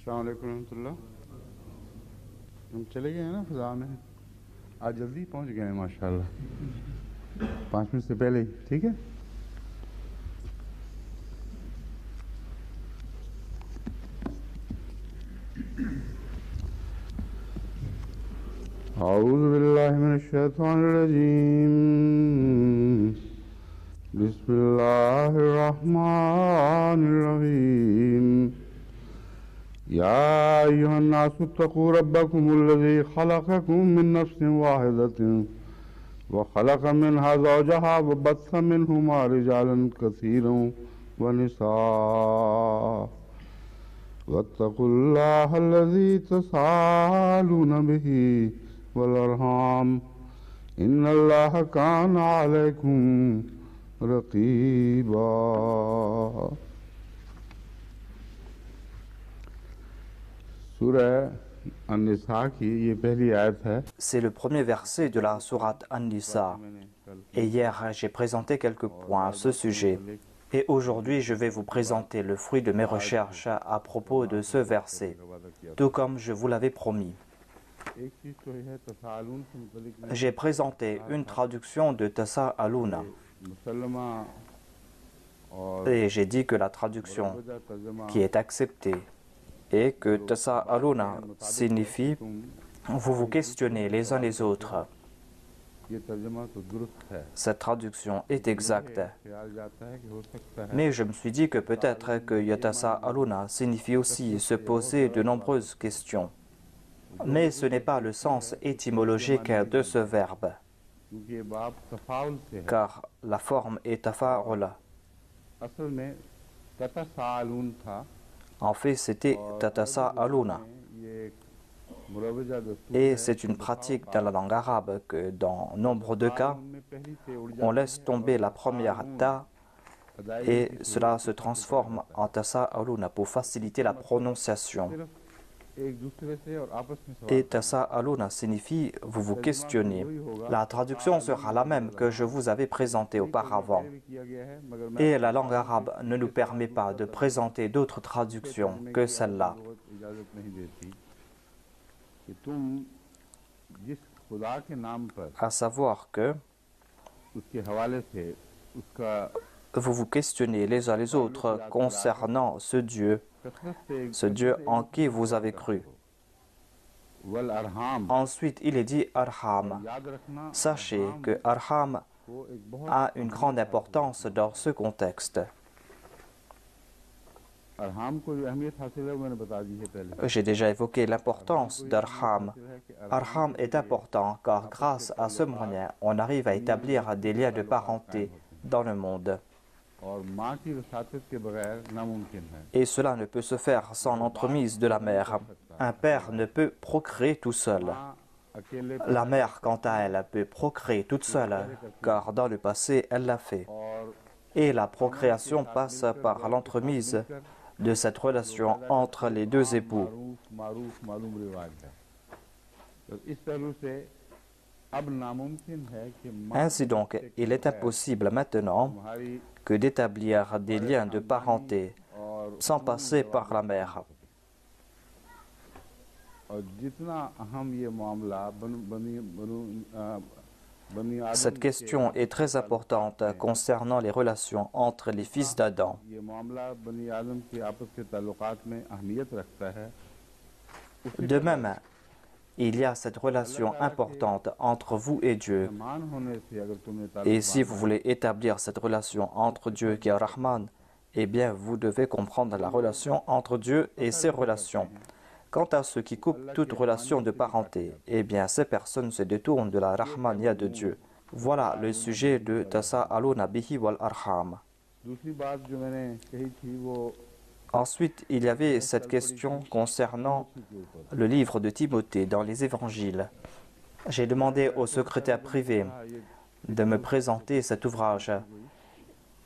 अस्सलाम वालेकुम रहमतुल्लाह। हम चले गए हैं ना फिजा में, आज जल्दी पहुंच गए हैं माशाल्लाह, 5 मिनट से पहले ही। ठीक है, औज़ु बिल्लाहि मिनश शैतानिर रजीम, बिस्मिल्लाहिर रहमानिर रहीम। या अय्युहन नासु इत्तक़ू रब्बकुमुल्लज़ी ख़लक़कुम मिन नफ़्सिन वाहिदतिन व ख़लक़ मिनहा ज़ौजहा व बस्स मिनहुमा रिजालन कसीरन व निसाअ वत्तक़ुल्लाहल्लज़ी तसाअलून बिही वल अरहाम इन्नल्लाह कान अलैकुम रक़ीबा। C'est le premier verset de la sourate An-Nisa. Et hier, j'ai présenté quelques points à ce sujet. Et aujourd'hui, je vais vous présenter le fruit de mes recherches à propos de ce verset, tout comme je vous l'avais promis. J'ai présenté une traduction de Tasa'aluna. Et j'ai dit que la traduction qui est acceptée et que Tasa'aluna signifie vous vous questionnez les uns les autres. Cette traduction est exacte. Mais je me suis dit que peut-être que Tasa'aluna signifie aussi se poser de nombreuses questions. Mais ce n'est pas le sens étymologique de ce verbe, car la forme est tafa'ula. En fait, c'était tatasa'aluna. Et c'est une pratique dans la langue arabe que dans nombre de cas, on laisse tomber la première ta et cela se transforme en tasa'aluna pour faciliter la prononciation. Et tasa'aluna signifie vous vous questionnez. La traduction sera la même que je vous avais présentée auparavant. Et la langue arabe ne nous permet pas de présenter d'autres traductions que celle-là. À savoir que vous vous questionnez les uns les autres concernant ce Dieu en qui vous avez cru. Ensuite, il est dit Arham. Sachez que Arham a une grande importance dans ce contexte. J'ai déjà évoqué l'importance d'Arham. Arham est important car grâce à ce moyen, on arrive à établir des liens de parenté dans le monde. Et cela ne peut se faire sans l'entremise de la mère. Un père ne peut procréer tout seul. La mère, quant à elle, peut procréer toute seule, car dans le passé, elle l'a fait. Et la procréation passe par l'entremise de cette relation entre les deux époux. Ainsi donc, il est impossible maintenant que d'établir des liens de parenté sans passer par la mère. Cette question est très importante concernant les relations entre les fils d'Adam. De même, il y a cette relation importante entre vous et Dieu. Et si vous voulez établir cette relation entre Dieu qui est Rahman, eh bien vous devez comprendre la relation entre Dieu et ses relations. Quant à ceux qui coupent toute relation de parenté, eh bien ces personnes se détournent de la Rahmaniya de Dieu. Voilà le sujet de Tasa'aluna bihi wal arham. Ensuite, il y avait cette question concernant le livre de Timothée dans les évangiles. J'ai demandé au secrétaire privé de me présenter cet ouvrage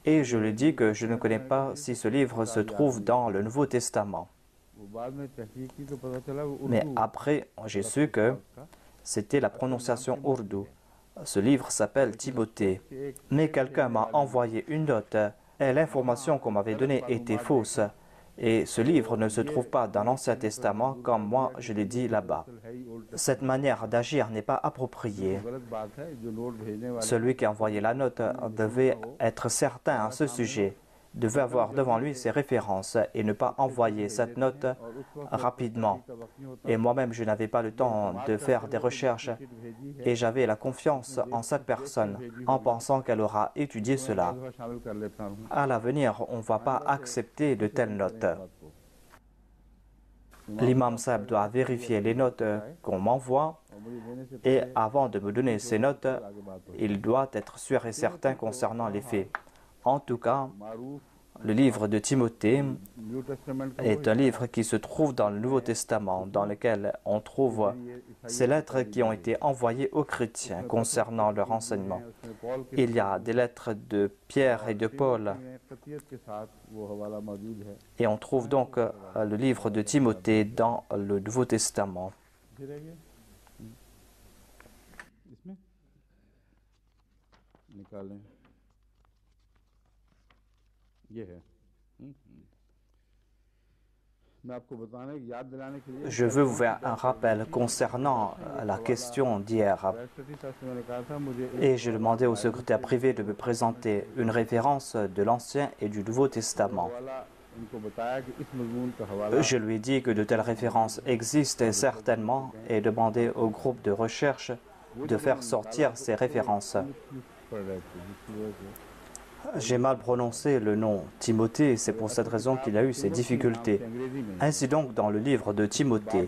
et je lui ai dit que je ne connais pas si ce livre se trouve dans le Nouveau Testament. Mais après, j'ai su que c'était la prononciation ourdou. Ce livre s'appelle Timothée. Mais quelqu'un m'a envoyé une note et l'information qu'on m'avait donnée était fausse. Et ce livre ne se trouve pas dans l'Ancien Testament comme moi je l'ai dit là-bas. Cette manière d'agir n'est pas appropriée. Celui qui a envoyé la note devait être certain à ce sujet, devait avoir devant lui ses références et ne pas envoyer cette note rapidement. Et moi-même, je n'avais pas le temps de faire des recherches et j'avais la confiance en cette personne en pensant qu'elle aura étudié cela. À l'avenir, on ne va pas accepter de telles notes. L'imam Sahib doit vérifier les notes qu'on m'envoie et avant de me donner ces notes, il doit être sûr et certain concernant les faits. En tout cas, le livre de Timothée est un livre qui se trouve dans le Nouveau Testament, dans lequel on trouve ces lettres qui ont été envoyées aux chrétiens concernant leur enseignement. Il y a des lettres de Pierre et de Paul, et on trouve donc le livre de Timothée dans le Nouveau Testament. Je veux vous faire un rappel concernant la question d'hier. Et j'ai demandé au secrétaire privé de me présenter une référence de l'Ancien et du Nouveau Testament. Je lui ai dit que de telles références existent certainement et demandé au groupe de recherche de faire sortir ces références. J'ai mal prononcé le nom Timothée et c'est pour cette raison qu'il a eu ces difficultés. Ainsi donc, dans le livre de Timothée,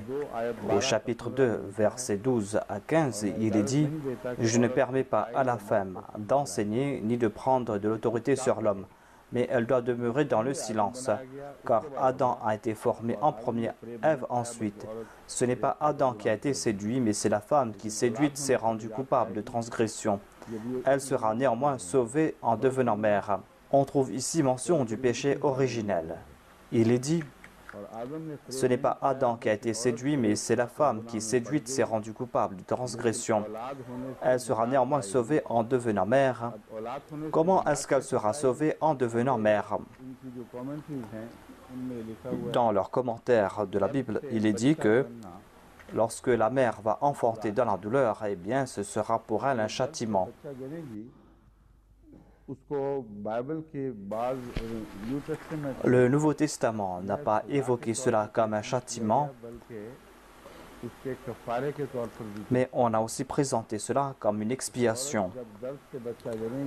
au chapitre 2, versets 12 à 15, il est dit « Je ne permets pas à la femme d'enseigner ni de prendre de l'autorité sur l'homme, mais elle doit demeurer dans le silence, car Adam a été formé en premier, Ève ensuite. Ce n'est pas Adam qui a été séduit, mais c'est la femme qui, séduite, s'est rendue coupable de transgression. Elle sera néanmoins sauvée en devenant mère. » On trouve ici mention du péché originel. Il est dit « Ce n'est pas Adam qui a été séduit, mais c'est la femme qui, séduite, s'est rendue coupable de transgression. Elle sera néanmoins sauvée en devenant mère. » Comment est-ce qu'elle sera sauvée en devenant mère? Dans leurs commentaires de la Bible, il est dit que lorsque la mère va enfanter dans la douleur, eh bien, ce sera pour elle un châtiment. Le Nouveau Testament n'a pas évoqué cela comme un châtiment, mais on a aussi présenté cela comme une expiation.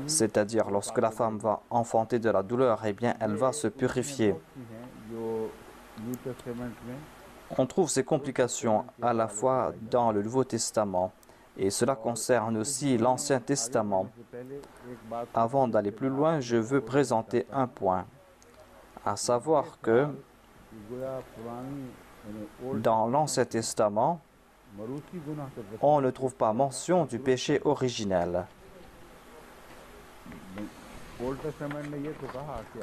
C'est-à-dire, lorsque la femme va enfanter de la douleur, eh bien, elle va se purifier. On trouve ces complications à la fois dans le Nouveau Testament et cela concerne aussi l'Ancien Testament. Avant d'aller plus loin, je veux présenter un point, à savoir que dans l'Ancien Testament, on ne trouve pas mention du péché originel.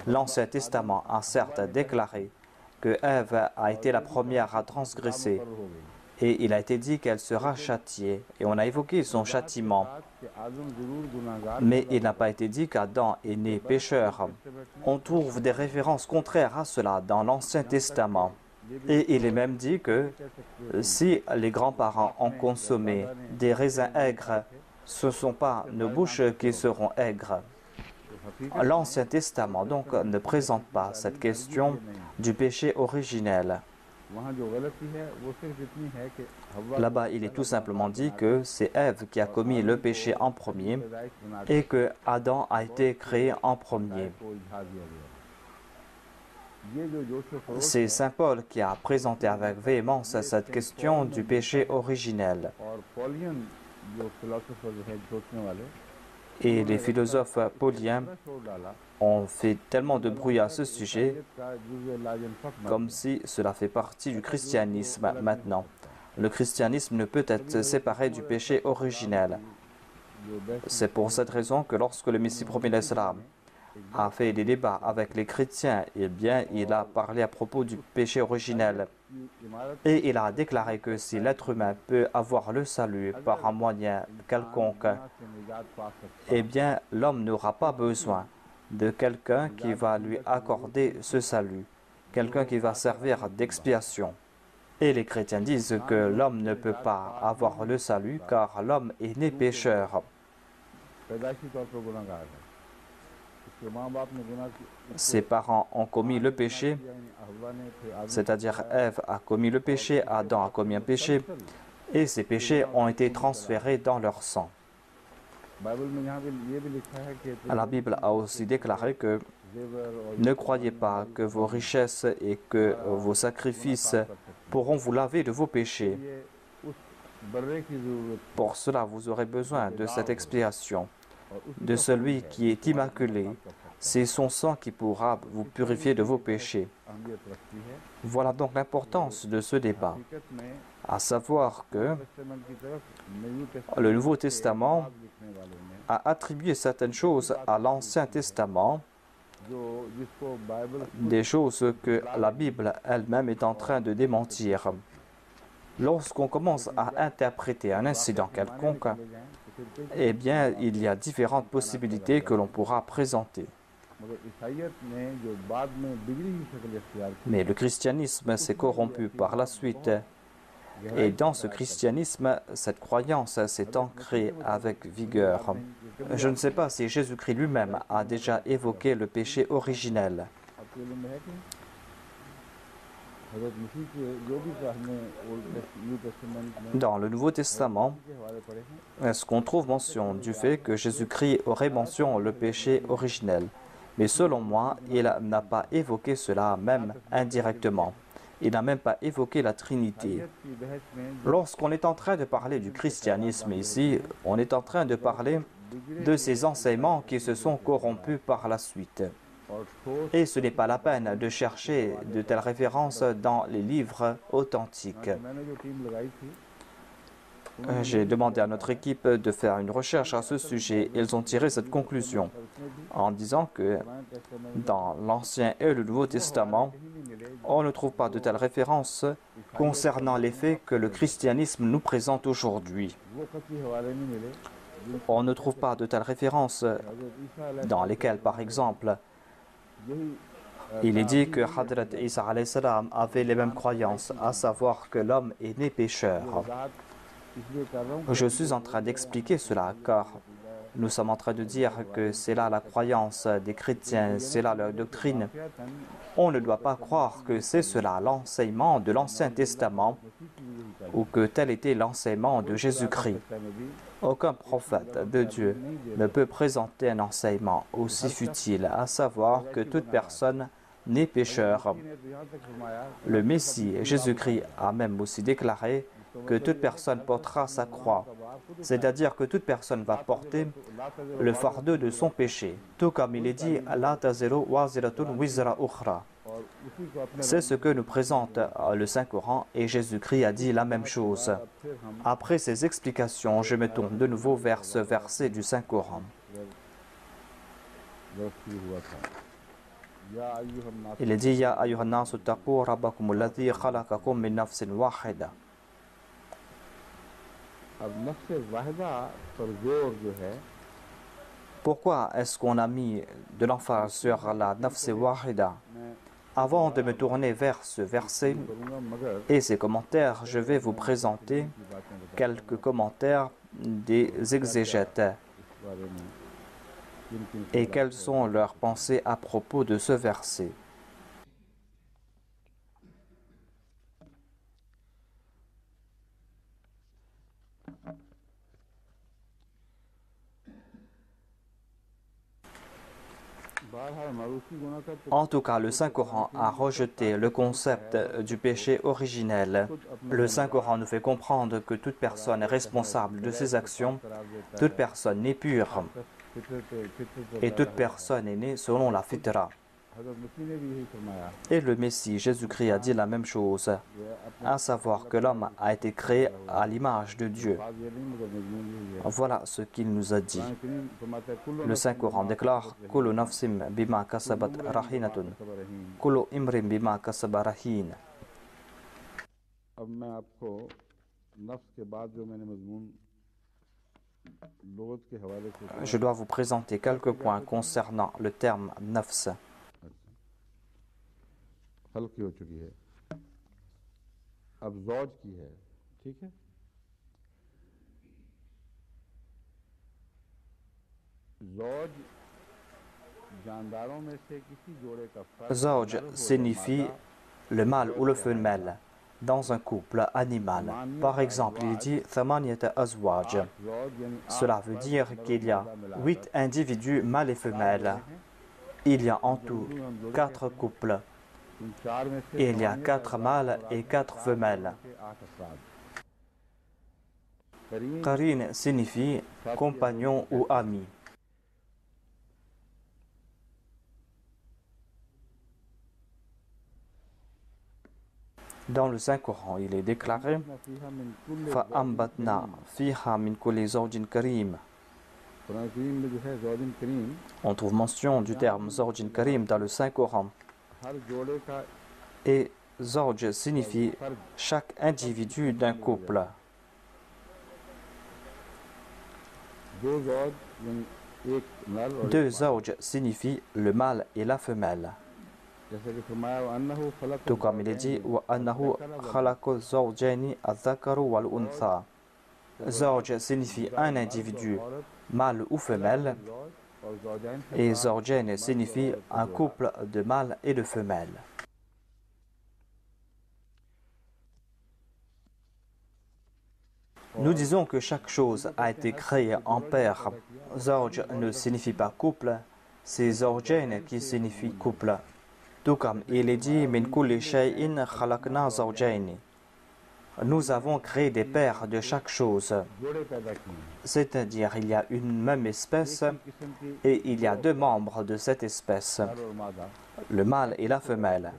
L'Ancien Testament a certes déclaré que Ève a été la première à transgresser et il a été dit qu'elle sera châtiée et on a évoqué son châtiment. Mais il n'a pas été dit qu'Adam est né pécheur. On trouve des références contraires à cela dans l'Ancien Testament. Et il est même dit que si les grands-parents ont consommé des raisins aigres, ce ne sont pas nos bouches qui seront aigres. L'Ancien Testament donc ne présente pas cette question du péché originel. Là-bas, il est tout simplement dit que c'est Ève qui a commis le péché en premier et que Adam a été créé en premier. C'est Saint Paul qui a présenté avec véhémence cette question du péché originel. Et les philosophes pauliens ont fait tellement de bruit à ce sujet, comme si cela fait partie du christianisme maintenant. Le christianisme ne peut être séparé du péché originel. C'est pour cette raison que lorsque le Messie premier l'Islam a fait des débats avec les chrétiens, eh bien, il a parlé à propos du péché originel. Et il a déclaré que si l'être humain peut avoir le salut par un moyen quelconque, eh bien, l'homme n'aura pas besoin de quelqu'un qui va lui accorder ce salut. quelqu'un qui va servir d'expiation. Et les chrétiens disent que l'homme ne peut pas avoir le salut car l'homme est né pécheur. Ses parents ont commis le péché, c'est-à-dire Ève a commis le péché, Adam a commis un péché, et ces péchés ont été transférés dans leur sang. La Bible a aussi déclaré que ne croyez pas que vos richesses et que vos sacrifices pourront vous laver de vos péchés. Pour cela, vous aurez besoin de cette expiation, de celui qui est immaculé. C'est son sang qui pourra vous purifier de vos péchés. Voilà donc l'importance de ce débat, à savoir que le Nouveau Testament a attribué certaines choses à l'Ancien Testament, des choses que la Bible elle-même est en train de démentir. Lorsqu'on commence à interpréter un incident quelconque, eh bien, il y a différentes possibilités que l'on pourra présenter. Mais le christianisme s'est corrompu par la suite. Et dans ce christianisme, cette croyance s'est ancrée avec vigueur. Je ne sais pas si Jésus-Christ lui-même a déjà évoqué le péché originel. Dans le Nouveau Testament, est-ce qu'on trouve mention du fait que Jésus-Christ aurait mentionné le péché originel? Mais selon moi, il n'a pas évoqué cela même indirectement. Il n'a même pas évoqué la Trinité. Lorsqu'on est en train de parler du christianisme ici, on est en train de parler de ces enseignements qui se sont corrompus par la suite. Et ce n'est pas la peine de chercher de telles références dans les livres authentiques. J'ai demandé à notre équipe de faire une recherche à ce sujet. Ils ont tiré cette conclusion en disant que dans l'Ancien et le Nouveau Testament, on ne trouve pas de telles références concernant les faits que le christianisme nous présente aujourd'hui. On ne trouve pas de telles références dans lesquelles, par exemple, il est dit que Hadrat Isa alayhi salam avait les mêmes croyances, à savoir que l'homme est né pécheur. Je suis en train d'expliquer cela car nous sommes en train de dire que c'est là la croyance des chrétiens, c'est là leur doctrine. On ne doit pas croire que c'est cela l'enseignement de l'Ancien Testament ou que tel était l'enseignement de Jésus-Christ. Aucun prophète de Dieu ne peut présenter un enseignement aussi futile, à savoir que toute personne n'est pécheur. Le Messie, Jésus-Christ, a même aussi déclaré que toute personne portera sa croix, c'est-à-dire que toute personne va porter le fardeau de son péché, tout comme il est dit « La taziru waziratun wizra ukhra ». C'est ce que nous présente le Saint-Coran et Jésus-Christ a dit la même chose. Après ces explications, je me tourne de nouveau vers ce verset du Saint-Coran. Il est dit « Ya ayyuhan nasu taqu rabbakum alladhi khalaqakum min nafsin wahida » Pourquoi est-ce qu'on a mis de l'emphase sur la nafs wahida? Avant de me tourner vers ce verset et ses commentaires, je vais vous présenter quelques commentaires des exégètes et quelles sont leurs pensées à propos de ce verset. En tout cas, le Saint-Coran a rejeté le concept du péché originel. Le Saint-Coran nous fait comprendre que toute personne est responsable de ses actions, toute personne n'est pure et toute personne est née selon la fitra. Et le Messie, Jésus-Christ, a dit la même chose, à savoir que l'homme a été créé à l'image de Dieu. Voilà ce qu'il nous a dit. Le Saint-Coran déclare « Kullu nafsim bima kasabat rahinatun, kullu imrim bima kasaba rahin » Je dois vous présenter quelques points concernant le terme « nafs ». हल्की हो चुकी है, अब ज़ौज की है, ठीक है। ज़ौज जानदारों में से किसी जोड़े का फर्द Zawj नर हो या signifie मादा le mâle ou le कहलाएगा। femelle dans un couple animal. Par exemple, il dit Thamaniyata azwaj. 8 ज़ौज यानी 8 Cela veut फर्द dire नर और qu'il y a मादा मिलाकर 8 individus mâles et 4 femelles. जोड़े हैं। Il y a en इनके tout उर्दू में हम जोड़े 4 कहते हैं। couples. इन 4 में से Et il y a समानियत 4 अज़वाज mâles मुराद et है 4 4 femelles. जोड़ों के 8 अफराद। करीन Qarin signifie compagnon ou ami. Dans le Saint-Coran, il est déclaré फीहा मिन कुल्ले فَأَنبَتْنَا فِيهَا مِنْ كُلِّ زَوْجٍ كَرِيمٍ. कुरान करीम में जो है ज़ौजिन करीम On trouve mention du terme Zawjin Karim dans le Saint-Coran. हर जोड़े का Et Zawj signifie फर्द chaque individu d'un couple. दो ज़ौज यानी एक नर और Deux एक मादा। Zawj signifie le mâle et la femelle. जैसे कि फरमाया वअन्नहु Tout comme il est dit وَأَنَّهُ خَلَقَ الزَّوْجَيْنِ الذَّكَرُ وَالْأُنثَى. Zawj signifie un individu, mâle ou femelle, और ज़ौजैन et Zawjain signifie un couple de mâles et de femelles. Nous disons que chaque chose a été créée en paire. Zawj ne signifie pas couple, c'est Zawjain qui signifie couple. Tout comme il est dit min kulli shay'in khalaqna zawjayn. Nous avons créé des paires de chaque chose. जोड़े पैदा किए हैं। C'est-à-dire il y a une même espèce एक ही किस्म की et il y a deux membres de cette espèce, नर और मादा। le mâle et la femelle.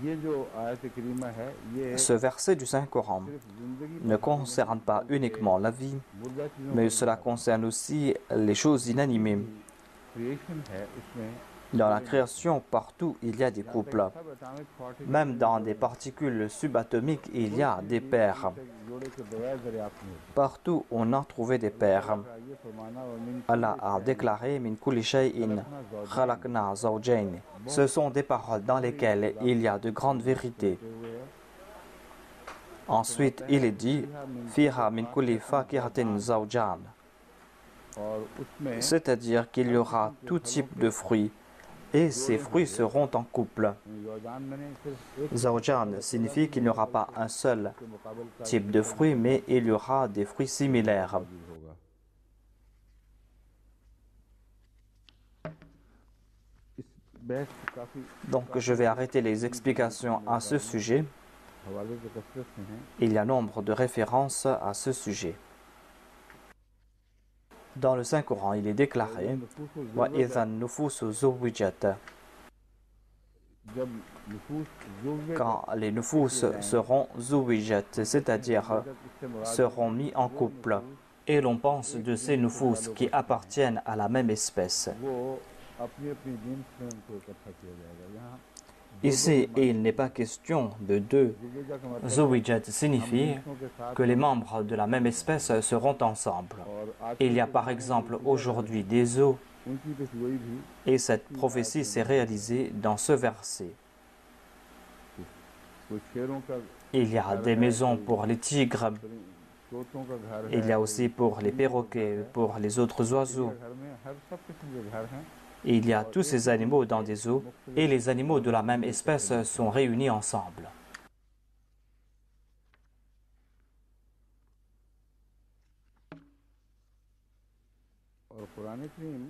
ये जो आयत करीमा है ये Ce verset du Saint-Coran सिर्फ जिंदगी ne concerne pas uniquement la vie, मुर्दा चीजों mais cela concerne aussi les choses inanimées. Creation है उसमें Dans la création, partout, il y a des couples. सब atomic particle Même dans des particules subatomiques, il y a des paires. जोड़े के बगैर दरियाफ्त नहीं होती। Partout, on a trouvé des paires. ये फरमाना और मिन Allah a déclaré Min kulli shay'in khalaqna zawjayn. Ce sont des paroles dans lesquelles il y a de grandes vérités. Ensuite, il est dit Fiha min kulli fakihatin zawjan. और उसमें C'est-à-dire qu'il y aura tout type de fruits et ces fruits seront en couple. ज़ौजान मैंने सिर्फ एक Zawjan signifie qu'il n'y aura pas un seul के मुकाबले का type de fruits, mais il y aura des fruits similaires. होगा। इस बहस काफी Donc je vais arrêter les explications à ce sujet. हवाले से कसरत से हैं। Il y a nombre de références à ce sujet. Dans le Saint-Coran, il est déclaré وَإِذَا النُّفُوسُ زُوِّجَتْ. जब नफूस ज़ुव्वे Quand les nufus seront zuwijat, c'est-à-dire seront mis en couple, et l'on pense de ces nufus qui appartiennent à la même espèce. वो अपनी अपनी जिन्स में उनको इकट्ठा किया जाएगा। यहाँ Ici, il n'est pas question de deux. ज़ुव्वेजा का मतलब Zuwijat signifie जिन्सों के साथ que les membres de la même espèce seront ensemble. और आज Il y a par exemple aujourd'hui des eaux, उनकी पेशगोई भी et cette prophétie s'est réalisée dans ce verset. कोई शेरों का Il y a des maisons pour les tigres, तोतों का घर है, il y a aussi pour les perroquets, pour les autres oiseaux. घर में हर सब किस्म के घर हैं। Et il y a tous ces animaux dans des eaux, et les animaux de la même espèce sont réunis ensemble. और कुरान करीम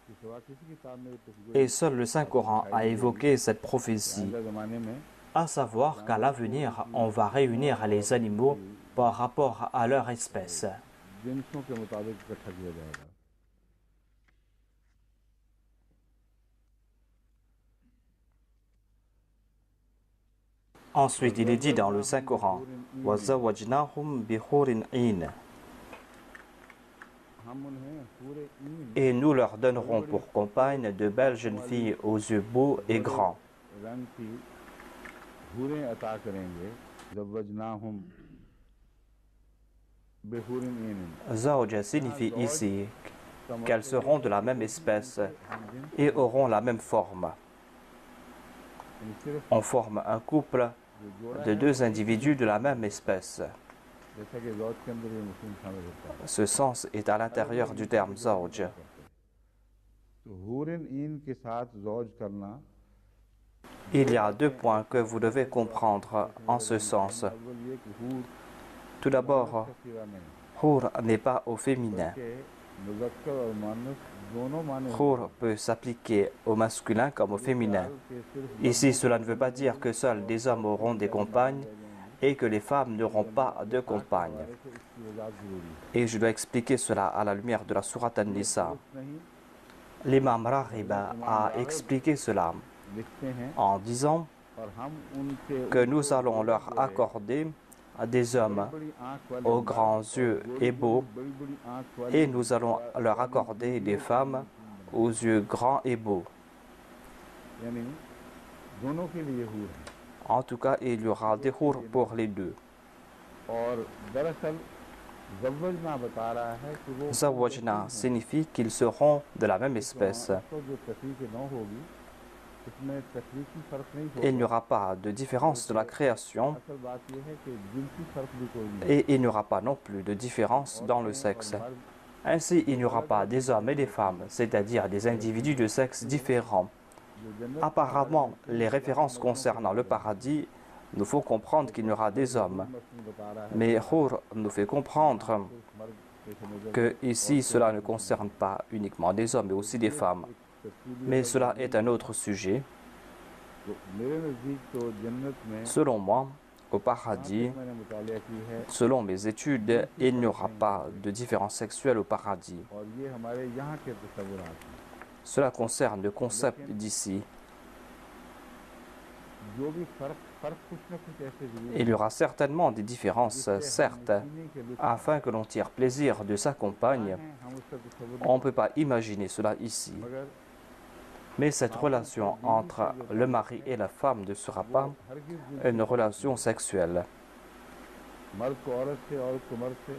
की सिवा किसी किताब में Et seul le Saint-Coran a évoqué cette prophétie, आइंदा ज़माने में à savoir qu'à l'avenir, on va réunir les animaux par rapport à leur espèce. जिन्सों के मुताबिक इकट्ठा किया जाएगा। Ensuite, il est dit dans le Saint-Coran, وَزَوَّجْنَاهُمْ بِحُورٍ عِينٍ. हम उन्हें पूरे ईन Et nous leur donnerons pour compagnes de belles jeunes filles aux yeux beaux et grands. रंग की हूरें अता करेंगे। ज़व्वजनाहुम बिहुरिन ईन। Zawj signifie ici qu'elles seront de la même espèce et auront la même forme. On forme un couple de deux individus de la même espèce. जैसा कि ज़ौज के अंदर ये मुस्लिम शामिल होता है। Ce sens est à l'intérieur du terme zawj. तो हूरिन इन के साथ ज़ौज करना Il y a deux points que vous devez comprendre en ce sens. अव्वल ये कि हूर Tout d'abord, सिवा नहीं, Hur n'est pas au féminin. बल्कि मुज़क्कर और मुअन्नस दोनों माने Hur peut s'appliquer au masculin comme au féminin. Ici, cela ne veut pas dire que seuls des hommes auront des compagnes et que les femmes n'auront pas de compagnes. Et je dois expliquer cela à la lumière de la sourate An-Nisa. L'imam Raghib a expliqué cela लिखते हैं en disant और हम उनके que nous allons leur accorder des hommes बड़ी आंख वाले aux grands yeux et beaux, बड़ी बड़ी आंख वाले et nous allons leur accorder des femmes aux yeux grands et beaux. यानी दोनों के लिए हूर है En tout cas, il y aura des hur pour les deux. और दरअसल ज़व्वजना बता रहा है कि वो Zawajna signifie qu'ils seront de la même espèce. तो जो तफरीक न होगी इसमें तफरीकी फर्क नहीं Il n'y होगा aura pas de différence de la création असल बात यह है कि जिनसी फर्क भी कोई नहीं et il n'y aura pas non plus de différence dans le sexe. Ainsi, il n'y aura pas des hommes et des femmes, c'est-à-dire des individus de sexe différents. जो जन्नत Apparemment, les références concernant le paradis nous font comprendre qu'il y aura des hommes. मसलन बता रहा है Mais Hur nous fait comprendre सिर्फ मर्द पेश नज़र que ici, cela ne concerne pas uniquement des hommes, mais aussi des femmes. तफसीली Mais cela est un autre sujet. तो मेरे नज़दीक तो जन्नत में Selon moi, au paradis, मैंने मुतालिया की है selon mes études, il n'y aura pas de différence sexuelle au paradis. और ये हमारे यहाँ के तस्वुरात हैं Cela concerne le concept d'ici. जो भी फर्क कुछ न कुछ ऐसे जरूर Il y aura certainement des différences, certes, afin que l'on tire plaisir de sa compagne. हम उसका तस्वुर On ne peut pas imaginer cela ici. मगर Mais cette relation entre le mari et la femme ne sera pas हरगिज़ une relation sexuelle. मर्द को औरत से औरत को मर्द से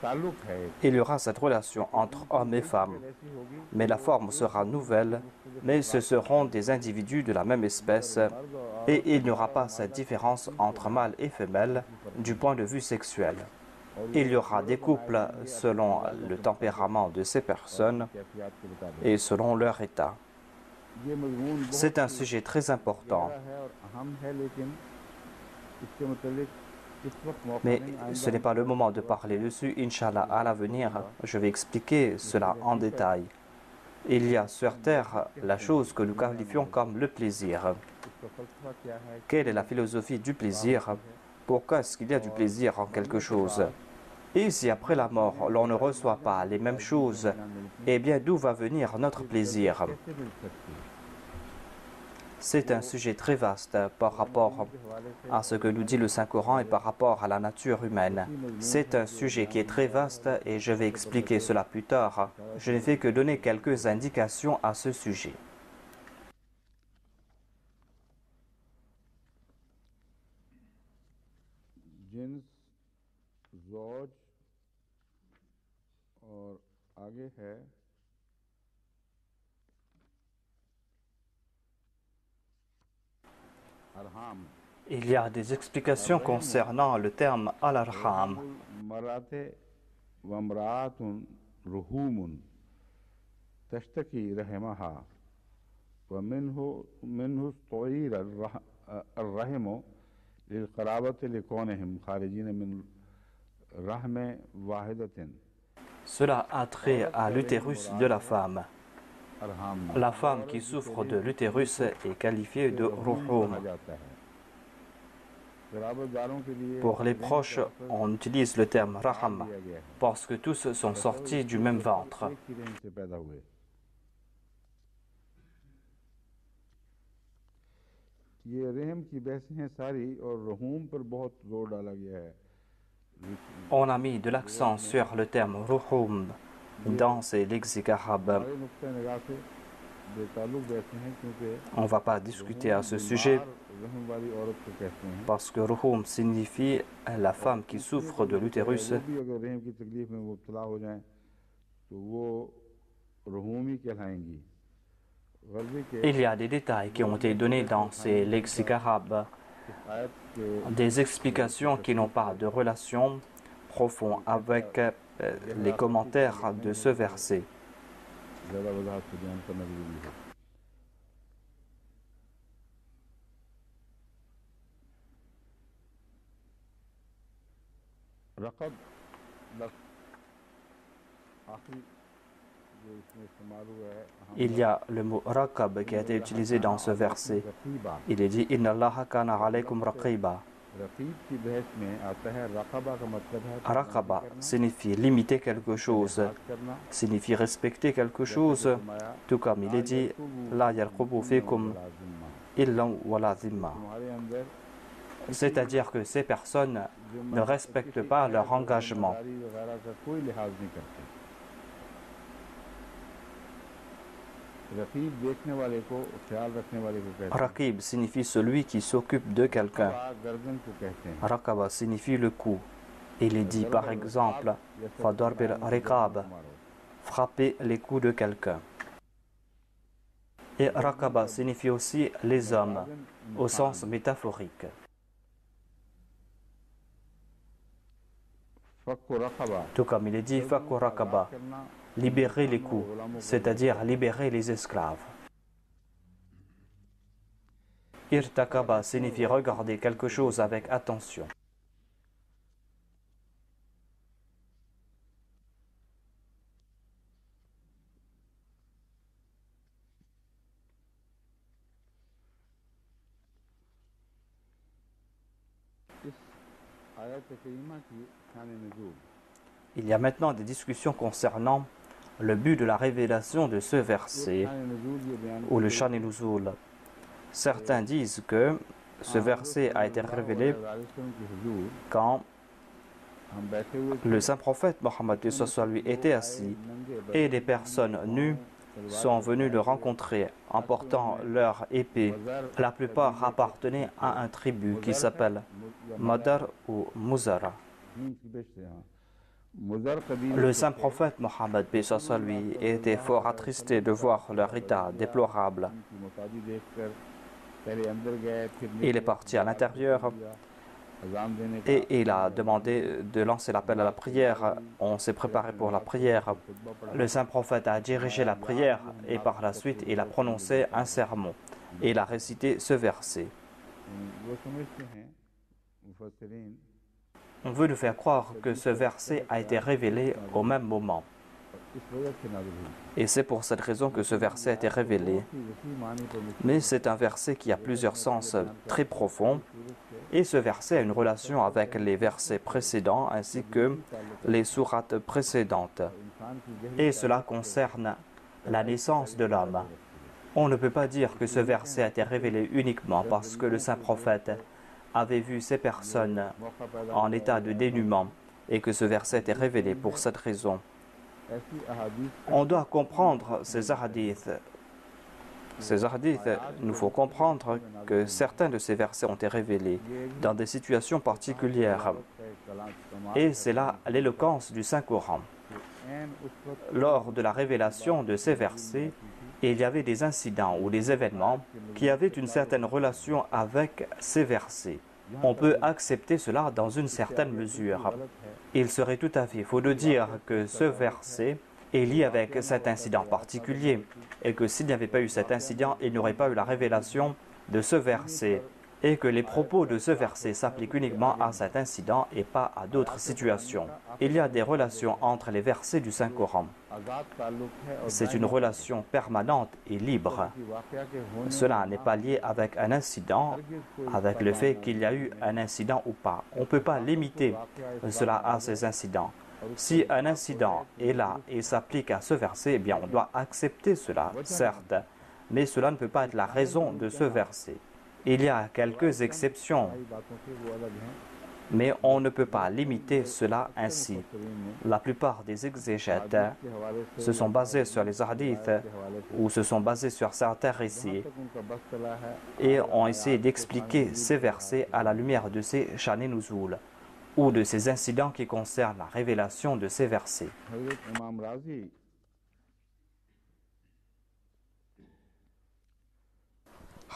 ताल्लुक है एक। Il y aura cette relation entre hommes et femmes, ऐसी होगी mais la forme sera nouvelle, mais ce seront des individus de la même espèce et il n'y aura pas cette différence entre mâle et femelle du point de vue sexuel. Il y aura des couples selon le tempérament de ces personnes कैफियत के मुताबिक et selon leur état. ये मजमून बहुत C'est un sujet très important, गहरा है और अहम है लेकिन इसके मुतालिक इस वक्त मौका mais नहीं ce n'est pas le moment de parler dessus. Inch'Allah, à l'avenir, je vais expliquer cela en détail. Il y a sur terre la chose que nous qualifions comme le plaisir. इसका फलसफा क्या है Quelle est la philosophie du plaisir? Pourquoi est-ce qu'il y a du plaisir en quelque chose? Et si après la mort, l'on ne reçoit pas les mêmes choses, eh bien d'où va venir notre plaisir? कैसे मिल सकती है C'est un sujet très vaste par rapport à ce que nous dit le Saint-Coran et par rapport à la nature humaine. C'est un sujet qui est très vaste et je vais expliquer cela plus tard. Je ne fais que donner quelques indications à ce sujet. Jeans ज़ौज और आगे है अरहाम Il y a des explications concernant le terme al-arham. मराते वमरातुन रुहूमुन तश्तकी रहमहा वमिन्हु मिन्हु तोईर अर्रहमो लिलक़राबत लिकौनहिम खारिजीन मिन रहम वाहिदतिन Cela a trait à l'utérus de la femme. अरहाम La femme qui souffre de l'utérus est qualifiée de ruhum. कहा जाता है क़राबतदारों के लिए Pour les proches, on utilise le terme raham दिया गया है parce que tous sont sortis du même ventre. एक ही रहम से पैदा हुए ये रहम की बहसें हैं सारी और रहूम पर बहुत जोर डाला गया है On a mis de l'accent sur le terme ruhum dans ces lexiques arabes. हमारे नुक्ते निगाह से बेताल्लुक बहसें हैं क्योंकि On ne va pas discuter à ce sujet रहम वाली औरत को कहते हैं parce que ruhum signifie la femme qui souffre de l'utérus. वो भी अगर रहम की तकलीफ में मुब्तला हो जाएं तो वो रहूम ही कहलाएंगी Il y a des détails qui ont été donnés dans ces lexiques arabes, des explications qui n'ont pas de relation profonde avec les commentaires de ce verset. Il y a le mot raqab qui a été utilisé dans ce verset. Il est dit Inna Allaha kana alaykum raqiba. Raqaba signifie limiter quelque chose, signifie respecter quelque chose, tout comme il est dit La yarqubu fikum illa wala zimma. C'est-à-dire que ces personnes ne respectent pas leur engagement. Raqib signifie celui qui s'occupe de quelqu'un. Raqaba signifie le coup. Il est dit par exemple Fadarbir riqab, frapper les coups de quelqu'un. Et Raqaba signifie aussi les hommes, au sens métaphorique. Tout comme il est dit Fakku Raqaba, libérer les coups, c'est-à-dire libérer les esclaves. Irtakaba signifie regarder quelque chose avec attention. Il y a maintenant des discussions concernant le but de la révélation de ce verset ou le Shan Nuzul. Certains disent que ce verset a été révélé quand le saint prophète Mohammed lui était assis et des personnes nues sont venues le rencontrer en portant leur épée. La plupart appartenaient à un tribu qui s'appelle Madar ou Muzara. Le saint prophète Mohammed lui était fort attristé de voir leur état déplorable. Il est parti à l'intérieur et il a demandé de lancer l'appel à la prière. On s'est préparé pour la prière. Le saint prophète a dirigé la prière et par la suite il a prononcé un sermon. Et il a récité ce verset. On veut nous faire croire que ce verset a été révélé au même moment. Et c'est pour cette raison que ce verset a été révélé. Mais c'est un verset qui a plusieurs sens très profonds. Et ce verset a une relation avec les versets précédents ainsi que les sourates précédentes. Et cela concerne la naissance de l'homme. On ne peut pas dire que ce verset a été révélé uniquement parce que le saint prophète avait vu ces personnes en état de dénuement et que ce verset était révélé pour cette raison. On doit comprendre ces hadiths. Ces hadiths, nous faut comprendre que certains de ces versets ont été révélés dans des situations particulières. Et c'est là l'éloquence du Saint-Coran. Lors de la révélation de ces versets, il y avait des incidents ou des événements qui avaient une certaine relation avec ces versets. On peut accepter cela dans une certaine mesure. Il serait tout à fait faux de dire que ce verset est lié avec cet incident particulier et que s'il n'y avait pas eu cet incident, il n'y aurait pas eu la révélation de ce verset et que les propos de ce verset s'appliquent uniquement à cet incident et pas à d'autres situations. Il y a des relations entre les versets du Saint-Coran. C'est une relation permanente et libre. Cela n'est pas lié avec un incident, avec le fait qu'il y a eu un incident ou pas. On ne peut pas limiter cela à ces incidents. Si un incident est là et s'applique à ce verset, eh bien on doit accepter cela, certes, mais cela ne peut pas être la raison de ce verset. Il y a quelques exceptions, mais on ne peut pas limiter cela ainsi. La plupart des exégètes se sont basés sur les hadiths ou se sont basés sur certains récits et ont essayé d'expliquer ces versets à la lumière de ces Shan Nuzul ou de ces incidents qui concernent la révélation de ces versets.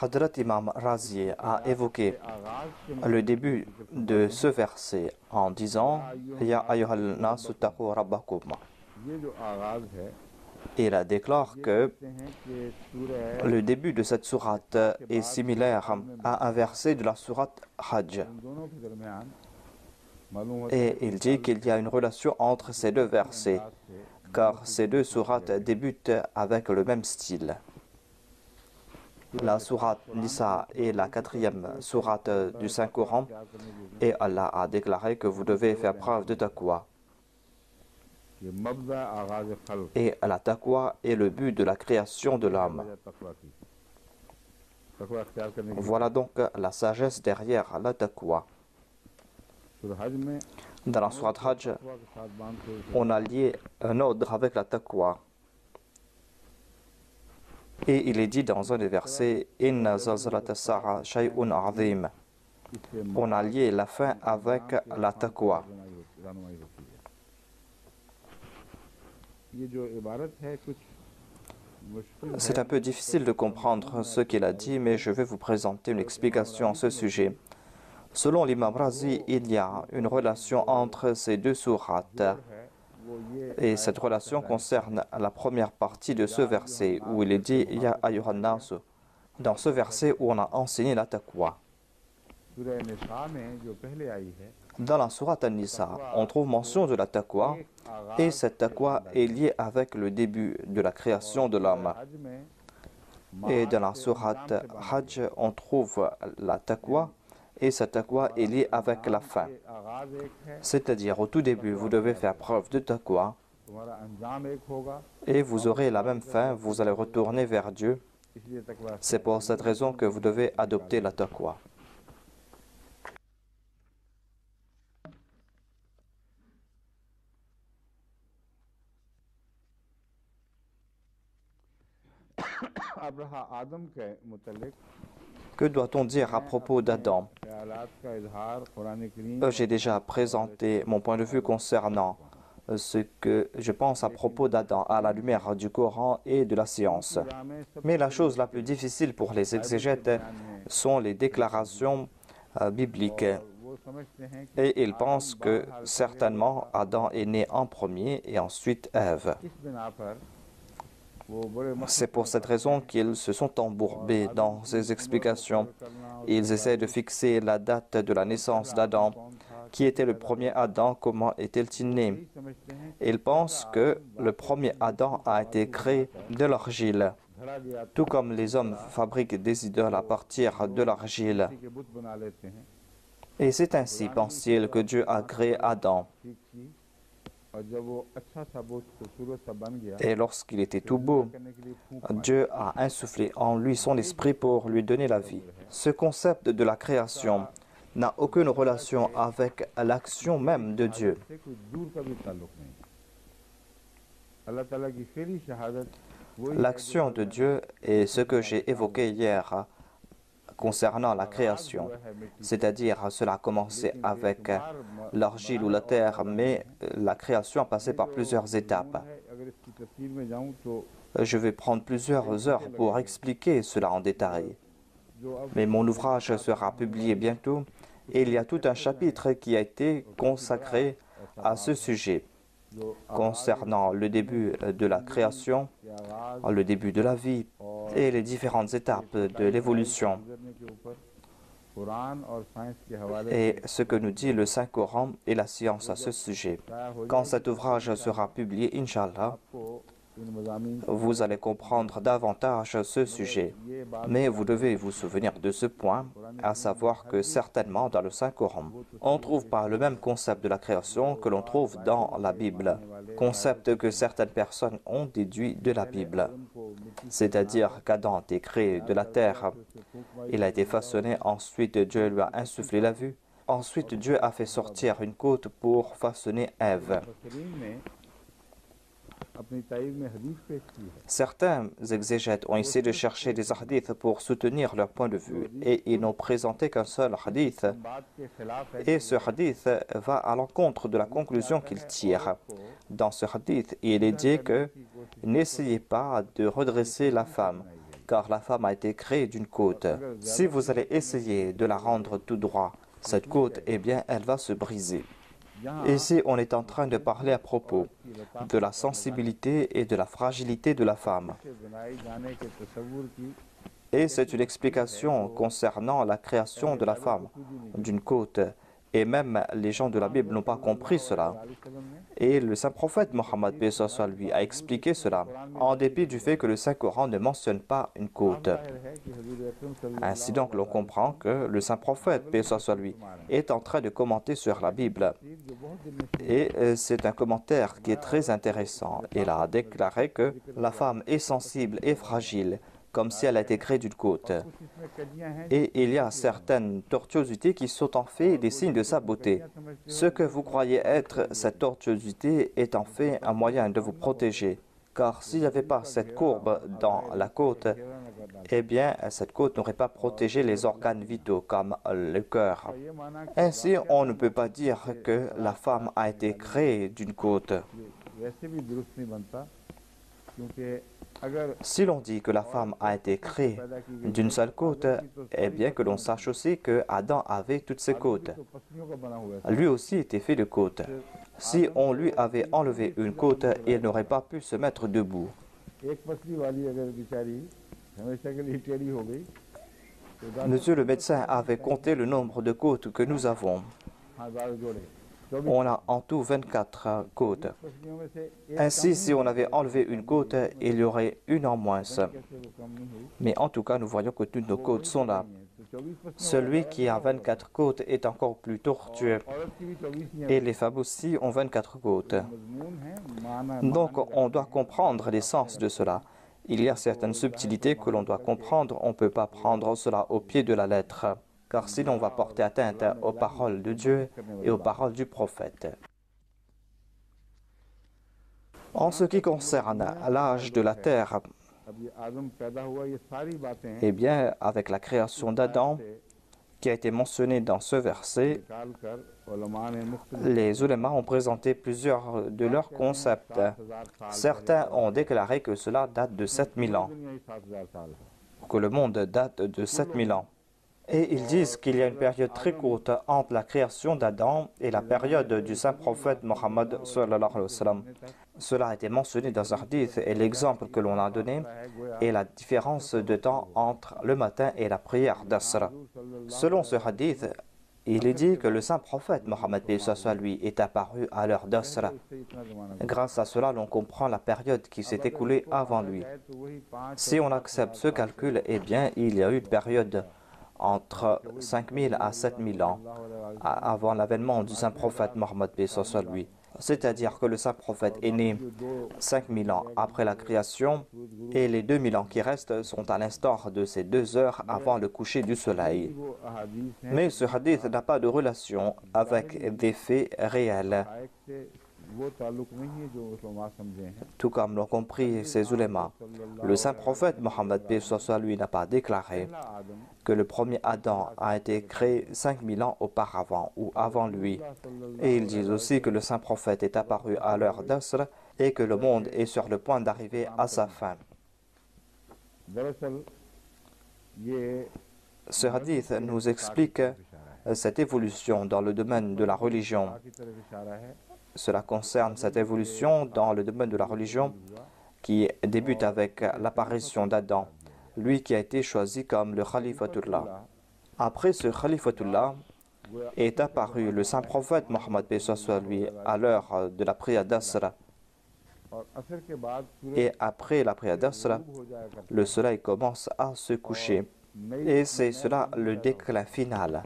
Hadrat Imam Razi a évoqué le début de ce verset en disant Ya ayyuhal nasu taqu rabbakum. ये जो आगाज है Il déclare que देखते हैं कि सूरह le début de cette sourate est similaire à un verset de la sourate Hajj. इन दोनों के दरमियान मालूम होता है Et il dit qu'il y a une relation entre ces deux versets, car ces deux sourates débutent avec le même style. La sourate Nisa est la quatrième sourate du Saint-Coran et Allah a déclaré que vous devez faire preuve de taqwa. कि मबदा आगाज खल्क Et la taqwa est le but de la création de l'homme. तकवा की तकवा अख्तियार करने की Voilà donc la sagesse derrière la taqwa. सूरह हज में Dans la sourate Hajj, तकवा के साथ बांध के on a lié un ordre avec la taqwa. Et il est dit dans un des versets Inna zalzalat as-sa'a shay'un 'azim. इससे On a lié la fin avec la taqwa. रहनुमाई होती है ये जो इबारत है कुछ मुश्किल C'est un peu difficile de comprendre ce qu'il a dit, mais je vais vous présenter une explication à ce sujet. Selon l'imam Razi, il y a une relation entre ces deux sourates. है वो ये Et cette relation concerne la première partie de ce verset où il est dit Ya ayyuhan nasu. Dans ce verset où on a enseigné la taqwa. सूरह निसा में जो पहले आई है Dans la sourate An-Nisa, on trouve mention de la taqwa et cette taqwa est liée avec le début de la création de l'homme. हज में Et dans la sourate Hajj, on trouve la taqwa et cette taqwa est liée avec la fin. आगाज एक है C'est-à-dire au tout début, vous devez faire preuve de taqwa तुम्हारा अंजाम एक होगा et vous aurez la même fin, vous allez retourner vers Dieu. इसलिए तकवा C'est pour cette raison que vous devez adopter la taqwa. अब रहा आदम के मुतल्लिक Que doit-on dire à propos d'Adam? ख्यालात का इजहार कुरान करीम J'ai déjà présenté mon point de vue concernant ce que je pense à propos d'Adam à la lumière du Coran et de la science. में सब Mais la chose la plus difficile pour les exégètes sont les déclarations bibliques. वो समझते हैं कि Et ils pensent que certainement Adam est né en premier et ensuite Ève. इस बिना पर वो बड़े C'est pour cette raison qu'ils se sont embourbés dans ces explications. Ils essaient de fixer la date de la naissance d'Adam. Qui était le premier Adam? Comment était-il né? समझते हैं Ils pensent que le premier Adam a été créé de l'argile, धरा गया tout comme les hommes fabriquent des idoles à partir de l'argile. के बुत बना लेते हैं Et c'est ainsi, pense-t-il, que Dieu a créé Adam. ठीक थी और जब वो अच्छा सा बहुत खूबसूरत सा बन गया Et lorsqu'il était tout beau, करने के लिए फूंक Dieu a insufflé en lui son esprit pour lui donner la vie. Ce concept de la création n'a aucune relation avec l'action même de Dieu. से कोई दूर का भी ताल्लुक नहीं अल्लाह ताला की फेरी शहादत वही L'action de Dieu est ce que j'ai évoqué hier concernant la création. C'est-à-dire, cela a commencé avec l'argile ou la terre, mais la création a passé par plusieurs étapes. है अगर इसकी तफसील में जाऊं तो Je vais prendre plusieurs heures pour expliquer cela en détail. जो अब Mais mon ouvrage sera publié bientôt et il y a tout un chapitre qui a été consacré à ce sujet जो concernant le début de la création, के आगाज le début de la vie et les différentes étapes de l'évolution. गुजरने के ऊपर कुरान और साइंस के हवाले Et ce que nous dit le Saint-Coran et la science à ce sujet. Quand cet ouvrage sera publié, Inch'Allah, को इन मज़ामीन vous allez comprendre davantage ce sujet. ये बात Mais vous devez vous souvenir de ce point, à savoir que certainement dans le Saint-Coran, on ne trouve pas le même concept de la création que l'on trouve dans la Bible, concept que certaines personnes ont déduit de la Bible. को मिट्टी C'est-à-dire qu'Adam a été créé de la terre, il a été façonné, ensuite Dieu lui a insufflé la vue, ensuite Dieu a fait sortir une côte pour façonner Ève. मुफस्सिरीन ने अपनी ताईद में हदीस पेश की है Certains exégètes ont essayé de chercher des hadiths pour soutenir leur point de vue et ils n'ont présenté qu'un seul hadith. बात के खिलाफ है Et ce hadith va à l'encontre de la conclusion qu'il tire. Dans ce hadith, il est dit que n'essayez pas de redresser la femme, car la femme a été créée d'une côte. Si vous allez essayer de la rendre tout droit, cette côte, eh bien, elle va se briser. Ici, on est en train de parler à propos de la sensibilité et de la fragilité de la femme. Et c'est une explication concernant la création de la femme d'une côte. Et même les gens de la Bible n'ont pas compris cela. Et le saint prophète Mohammed lui a expliqué cela, en dépit du fait que le Saint-Coran ne mentionne pas une côte. Ainsi donc, l'on comprend que le saint prophète lui est en train de commenter sur la Bible. Et c'est un commentaire qui est très intéressant. Il a déclaré que la femme est sensible et fragile, comme si elle a été créée d'une côte. Et il y a certaines tortuosités qui sont en fait des signes de sa beauté. Ce que vous croyez être cette tortuosité est en fait un moyen de vous protéger. Car s'il n'y avait pas cette courbe dans la côte, eh bien, cette côte n'aurait pas protégé les organes vitaux comme le cœur. Ainsi, on ne peut pas dire que la femme a été créée d'une côte. Si l'on dit que la femme a été créée d'une seule côte, eh bien que l'on sache aussi que Adam avait toutes ses côtes. Lui aussi était fait de côtes. Si on lui avait enlevé une côte, il n'aurait pas pu se mettre debout. Monsieur le médecin avait compté le nombre de côtes que nous avons. On a en tout 24 côtes. Ainsi, si on avait enlevé une côte, il y aurait une en moins. Mais en tout cas, nous voyons que toutes nos côtes sont là. Celui qui a 24 côtes est encore plus tortueux. Et les femmes aussi ont 24 côtes. Donc, on doit comprendre l'essence de cela. Il y a certaines subtilités que l'on doit comprendre. On ne peut pas prendre cela au pied de la lettre, car sinon on va porter atteinte aux paroles de Dieu et aux paroles du prophète. En ce qui concerne l'âge de la terre, eh bien, avec la création d'Adam, qui a été mentionnée dans ce verset, les ulémas ont présenté plusieurs de leurs concepts. Certains ont déclaré que cela date de 7000 ans, que le monde date de 7000 ans. Et ils disent qu'il y a une période très courte entre la création d'Adam et la période du saint prophète Mohammed sallallahu alayhi wa sallam. Cela a été mentionné dans un hadith et l'exemple que l'on a donné est la différence de temps entre le matin et la prière d'Asr. Selon ce hadith, il est dit que le saint prophète Mohammed lui est apparu à l'heure d'Asr. Grâce à cela, l'on comprend la période qui s'est écoulée avant lui. Si on accepte ce calcul, eh bien, il y a eu une période entre 5000 à 7000 ans avant l'avènement du saint prophète Mohammed lui. C'est-à-dire que le saint prophète est né 5000 ans après la création et les 2000 ans qui restent sont à l'instar de ces 2 heures avant le coucher du soleil. Mais ce hadith n'a pas de relation avec des faits réels. Tout comme l'ont compris ces ulémas, le saint prophète Mohammed lui n'a pas déclaré que le premier Adam a été créé 5000 ans auparavant ou avant lui. Et ils disent aussi que le saint prophète est apparu à l'heure d'Asr et que le monde est sur le point d'arriver à sa fin. Ce hadith nous explique cette évolution dans le domaine de la religion. Cela concerne cette évolution dans le domaine de la religion qui débute avec l'apparition d'Adam, lui qui a été choisi comme le Khalifatullah. Après ce Khalifatullah est apparu le saint prophète Mohammed lui à l'heure de la prière d'Asr. Et après la prière d'Asr, le soleil commence à se coucher. Et c'est cela le déclin final.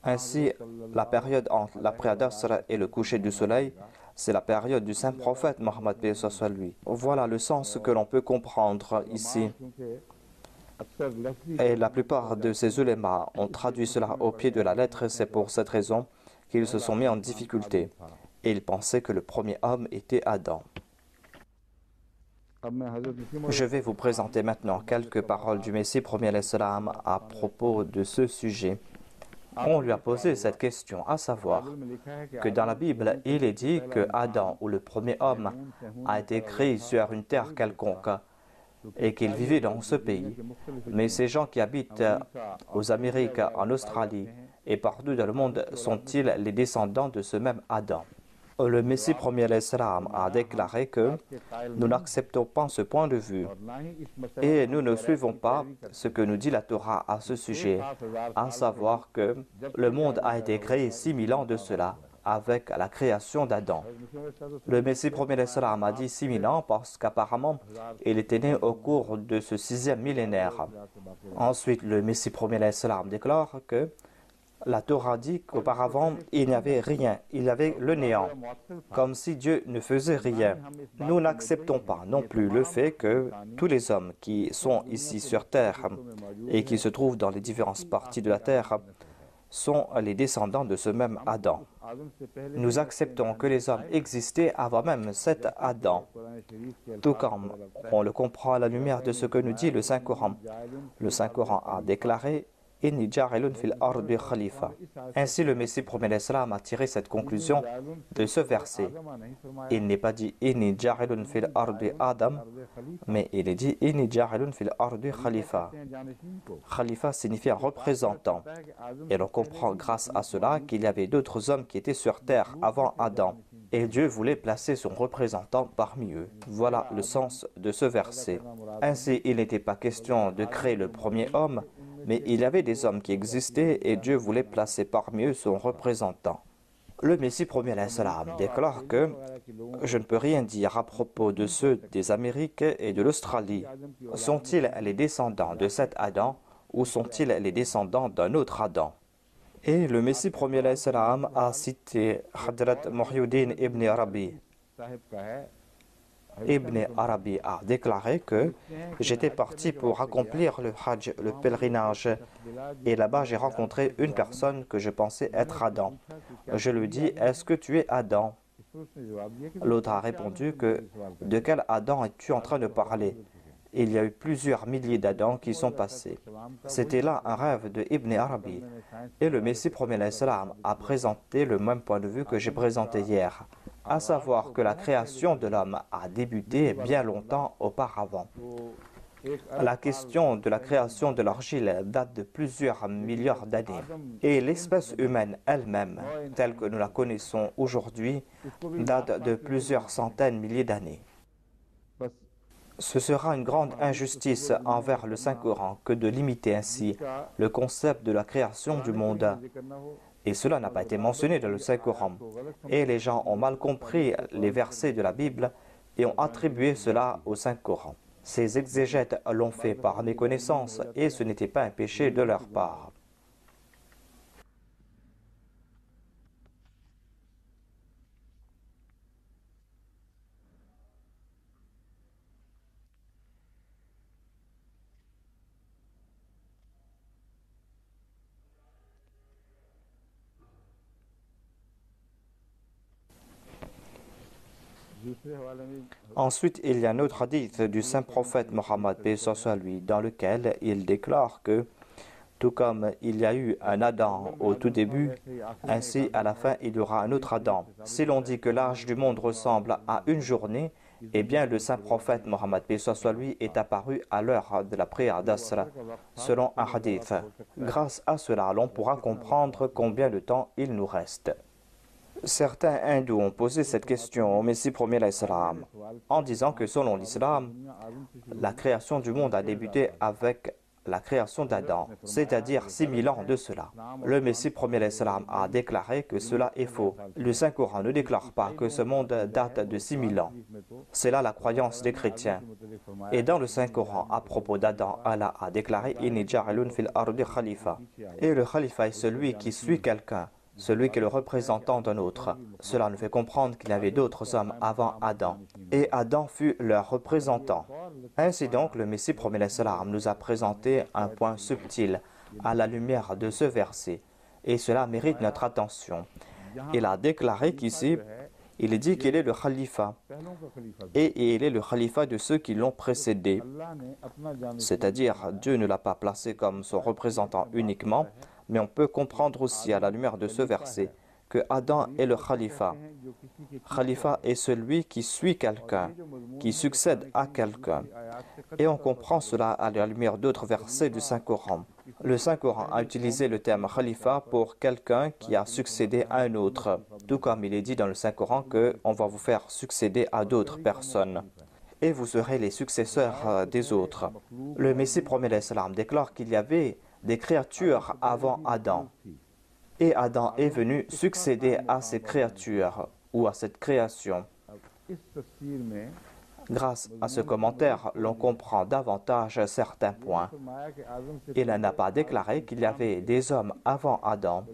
Ainsi, la période entre la prière d'Asr et le coucher du soleil, c'est la période du saint prophète Mohammed lui. Voilà le sens que l'on peut comprendre ici. Et la plupart de ces ulémas ont traduit cela au pied de la lettre. C'est pour cette raison qu'ils se sont mis en difficulté. Et ils pensaient que le premier homme était Adam. Je vais vous présenter maintenant quelques paroles du Messie premier à propos de ce sujet. On lui a posé cette question, à savoir que dans la Bible, il est dit que Adam, ou le premier homme, a été créé sur une terre quelconque et qu'il vivait dans ce pays. Mais ces gens qui habitent aux Amériques, en Australie et partout dans le monde sont-ils les descendants de ce même Adam? Le Messie premier l'Islam a déclaré que nous n'acceptons pas ce point de vue et nous ne suivons pas ce que nous dit la Torah à ce sujet, à savoir que le monde a été créé 6000 ans de cela avec la création d'Adam. Le Messie premier l'Islam a dit 6000 ans parce qu'apparemment il était né au cours de ce 6e millénaire. Ensuite, le Messie premier l'Islam déclare que la Torah dit qu'auparavant, il n'y avait rien, il y avait le néant, comme si Dieu ne faisait rien. Nous n'acceptons pas non plus le fait que tous les hommes qui sont ici sur Terre et qui se trouvent dans les différentes parties de la Terre sont les descendants de ce même Adam. Nous acceptons que les hommes existaient avant même cet Adam, tout comme on le comprend à la lumière de ce que nous dit le Saint-Coran. Le Saint-Coran a déclaré « Inni ja'ilun fil ardi khalifa ». Ainsi, le Messie premier l'Islam a tiré cette conclusion de ce verset. Il n'est pas dit « Inni ja'ilun fil ardi Adam », mais il est dit « Inni ja'ilun fil ardi khalifa ». Khalifa signifie un représentant. Et l'on comprend grâce à cela qu'il y avait d'autres hommes qui étaient sur terre avant Adam. Et Dieu voulait placer son représentant parmi eux. Voilà le sens de ce verset. Ainsi, il n'était pas question de créer le premier homme, mais il y avait des hommes qui existaient et Dieu voulait placer parmi eux son représentant. Le Messie premier l'Islam déclare que « Je ne peux rien dire à propos de ceux des Amériques et de l'Australie. Sont-ils les descendants de cet Adam ou sont-ils les descendants d'un autre Adam ?» Et le Messie premier l'Islam a cité Hadrat Muhyiddin ibn Arabi. Ibn Arabi a déclaré que j'étais parti pour accomplir le Hajj, le pèlerinage, et là-bas j'ai rencontré une personne que je pensais être Adam. Je lui dis, est-ce que tu es Adam? L'autre a répondu que de quel Adam es-tu en train de parler? Il y a eu plusieurs milliers d'Adam qui sont passés. C'était là un rêve de Ibn Arabi. Et le Messie premier l'Islam a présenté le même point de vue que j'ai présenté hier, à savoir que la création de l'homme a débuté bien longtemps auparavant. La question de la création de l'argile date de plusieurs milliards d'années. Et l'espèce humaine elle-même, telle que nous la connaissons aujourd'hui, date de plusieurs centaines de milliers d'années. Ce sera une grande injustice envers le Saint-Coran que de limiter ainsi le concept de la création du monde. Et cela n'a pas été mentionné dans le Saint-Coran. Et les gens ont mal compris les versets de la Bible et ont attribué cela au Saint-Coran. Ces exégètes l'ont fait par méconnaissance et ce n'était pas un péché de leur part. Ensuite, il y a un autre hadith du saint prophète Mohammed, paix soit lui, dans lequel il déclare que, tout comme il y a eu un Adam au tout début, ainsi à la fin il y aura un autre Adam. Si l'on dit que l'âge du monde ressemble à une journée, eh bien le saint prophète Mohammed, paix soit lui, est apparu à l'heure de la prière d'Asr, selon un hadith. Grâce à cela, l'on pourra comprendre combien de temps il nous reste. Certains hindous ont posé cette question au Messie premier l'Islam, en disant que selon l'Islam, la création du monde a débuté avec la création d'Adam, c'est-à-dire 6000 ans de cela. Le Messie premier l'Islam a déclaré que cela est faux. Le Saint-Coran ne déclare pas que ce monde date de 6000 ans. C'est là la croyance des chrétiens. Et dans le Saint-Coran, à propos d'Adam, Allah a déclaré « Inni ja'ilun fil ardi khalifa ». Et le khalifa est celui qui suit quelqu'un, celui qui est le représentant d'un autre. Cela nous fait comprendre qu'il y avait d'autres hommes avant Adam. Et Adam fut leur représentant. Ainsi donc, le Messie premier l'Islam nous a présenté un point subtil à la lumière de ce verset. Et cela mérite notre attention. Il a déclaré qu'ici, il dit qu'il est le khalifa. Et il est le khalifa de ceux qui l'ont précédé. C'est-à-dire, Dieu ne l'a pas placé comme son représentant uniquement, Mais on peut comprendre aussi à la lumière de ce verset que Adam est le khalifa. Khalifa est celui qui suit quelqu'un, qui succède à quelqu'un. Et on comprend cela à la lumière d'autres versets du Saint-Coran. Le Saint-Coran a utilisé le terme khalifa pour quelqu'un qui a succédé à un autre, tout comme il est dit dans le Saint-Coran qu'on va vous faire succéder à d'autres personnes. Et vous serez les successeurs des autres. Le Messie promet l'Islam déclare qu'il y avait des créatures avant Adam. Et Adam est venu succéder à ces créatures ou à cette création. Grâce à ce commentaire, l'on comprend davantage certains points. Il n'a pas déclaré qu'il y avait des hommes avant Adam.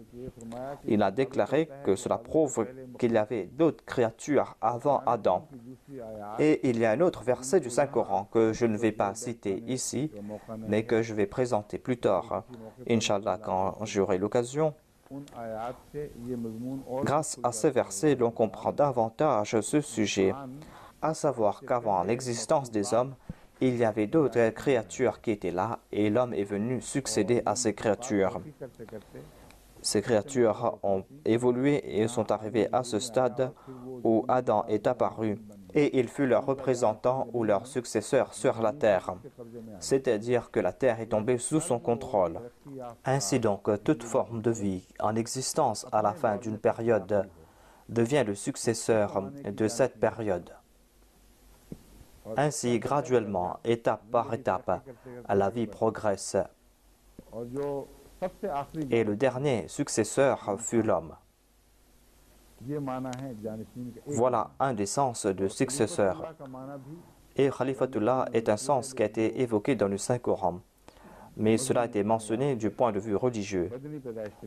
Il a déclaré que cela prouve qu'il y avait d'autres créatures avant Adam. Et il y a un autre verset du Saint-Coran que je ne vais pas citer ici, mais que je vais présenter plus tard, Inch'Allah, quand j'aurai l'occasion. Grâce à ces versets, l'on comprend davantage ce sujet, à savoir qu'avant l'existence des hommes, il y avait d'autres créatures qui étaient là et l'homme est venu succéder à ces créatures. Ces créatures ont évolué et sont arrivées à ce stade où Adam est apparu et il fut leur représentant ou leur successeur sur la terre. C'est-à-dire que la terre est tombée sous son contrôle. Ainsi donc, toute forme de vie en existence à la fin d'une période devient le successeur de cette période. Ainsi, graduellement, étape par étape, la vie progresse. Et le dernier successeur fut l'homme. Voilà un des sens de successeur. Et Khalifatullah est un sens qui a été évoqué dans le Saint-Coran. Mais cela a été mentionné du point de vue religieux.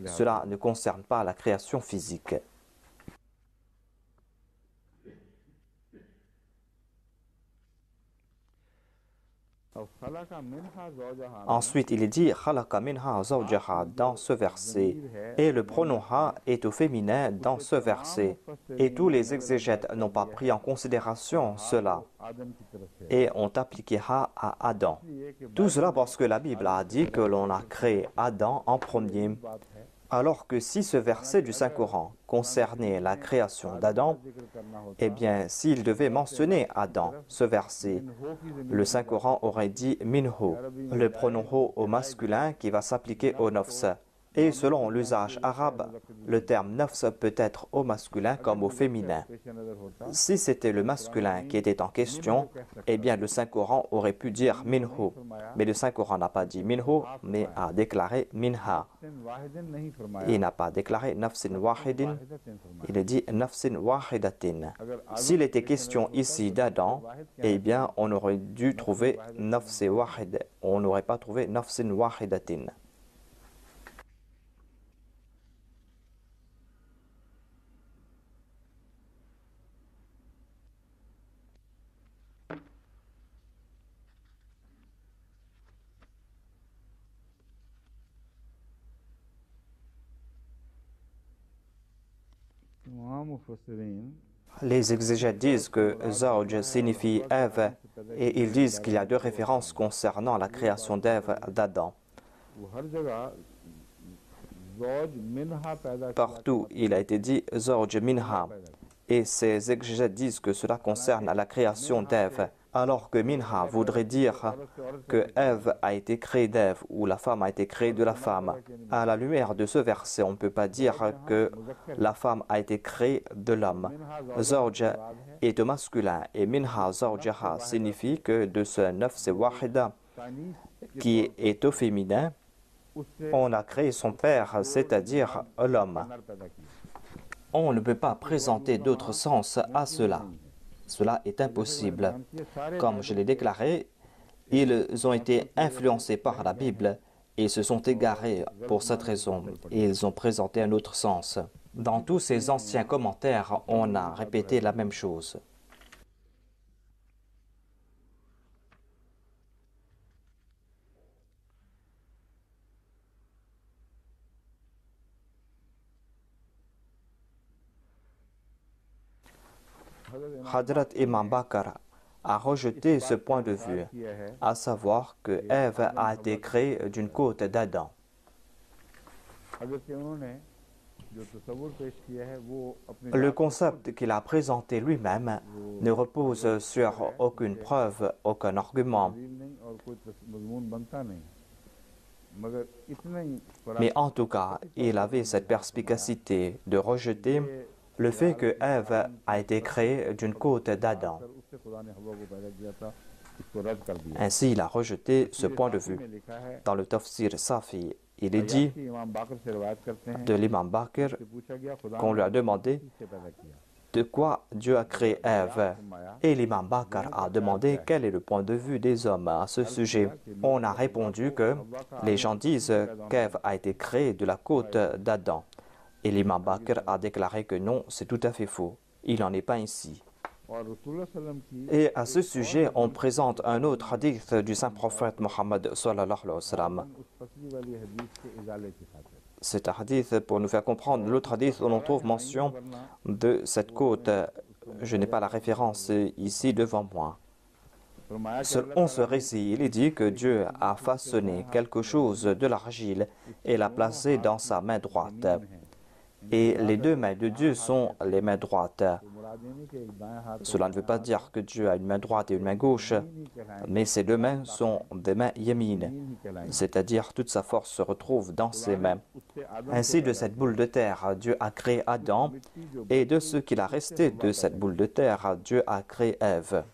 Cela ne concerne pas la création physique. Ensuite, il est dit khalaqa minha zawjaha dans ce verset et le pronom ha est au féminin dans ce verset. Et tous les exégètes n'ont pas pris en considération cela et ont appliqué ha à Adam. Tout cela parce que la Bible a dit que l'on a créé Adam en premier. Alors que si ce verset du Saint-Coran concernait la création d'Adam, eh bien, s'il devait mentionner Adam, ce verset, le Saint-Coran aurait dit minhu, le pronom ho au masculin qui va s'appliquer au nafs. Et selon l'usage arabe, le terme nafs peut être au masculin comme au féminin. Si c'était le masculin qui était en question, eh bien le Saint-Coran aurait pu dire minhu. Mais le Saint-Coran n'a pas dit minhu, mais a déclaré minha. Il n'a pas déclaré nafsin wahidin, il a dit nafsin wahidatin. S'il était question ici d'Adam, eh bien on aurait dû trouver nafs wahid. On n'aurait pas trouvé nafsin wahidatin. Les exégètes disent que Zawj signifie Ève et ils disent qu'il y a deux références concernant la création d'Ève d'Adam. Partout, il a été dit Zawj minha et ces exégètes disent que cela concerne la création d'Ève. Alors que minha voudrait dire que Ève a été créée d'Ève ou la femme a été créée de la femme. À la lumière de ce verset, on ne peut pas dire que la femme a été créée de l'homme. Zawj est au masculin et minha zawjaha signifie que de ce nafs wahida qui est au féminin, on a créé son père, c'est-à-dire l'homme. On ne peut pas présenter d'autre sens à cela. Cela est impossible. Comme je l'ai déclaré, ils ont été influencés par la Bible et se sont égarés pour cette raison. Et ils ont présenté un autre sens. Dans tous ces anciens commentaires, on a répété la même chose. Hadrat Imam Bakr a rejeté ce point de vue, à savoir que Ève a été créée d'une côte d'Adam. Le concept qu'il a présenté lui-même ne repose sur aucune preuve, aucun argument. Mais en tout cas, il avait cette perspicacité de rejeter le fait que Ève a été créée d'une côte d'Adam. Ainsi, il a rejeté ce point de vue. Dans le Tafsir Safi, il est dit de l'imam Bakr qu'on lui a demandé de quoi Dieu a créé Ève. Et l'imam Bakr a demandé quel est le point de vue des hommes à ce sujet. On a répondu que les gens disent qu'Ève a été créée de la côte d'Adam. Et l'imam Bakr a déclaré que non, c'est tout à fait faux. Il n'en est pas ainsi. Et à ce sujet, on présente un autre hadith du saint prophète Mohammed sallallahu alayhi wa sallam. C'est un hadith pour nous faire comprendre l'autre hadith où l'on trouve mention de cette côte. Je n'ai pas la référence ici devant moi. Selon ce récit, il est dit que Dieu a façonné quelque chose de l'argile et l'a placé dans sa main droite. Et les deux mains de Dieu sont les mains droites. Cela ne veut pas dire que Dieu a une main droite et une main gauche, mais ces deux mains sont des mains yamin, c'est-à-dire toute sa force se retrouve dans ses mains. Ainsi, de cette boule de terre, Dieu a créé Adam, et de ce qu'il a resté de cette boule de terre, Dieu a créé Ève.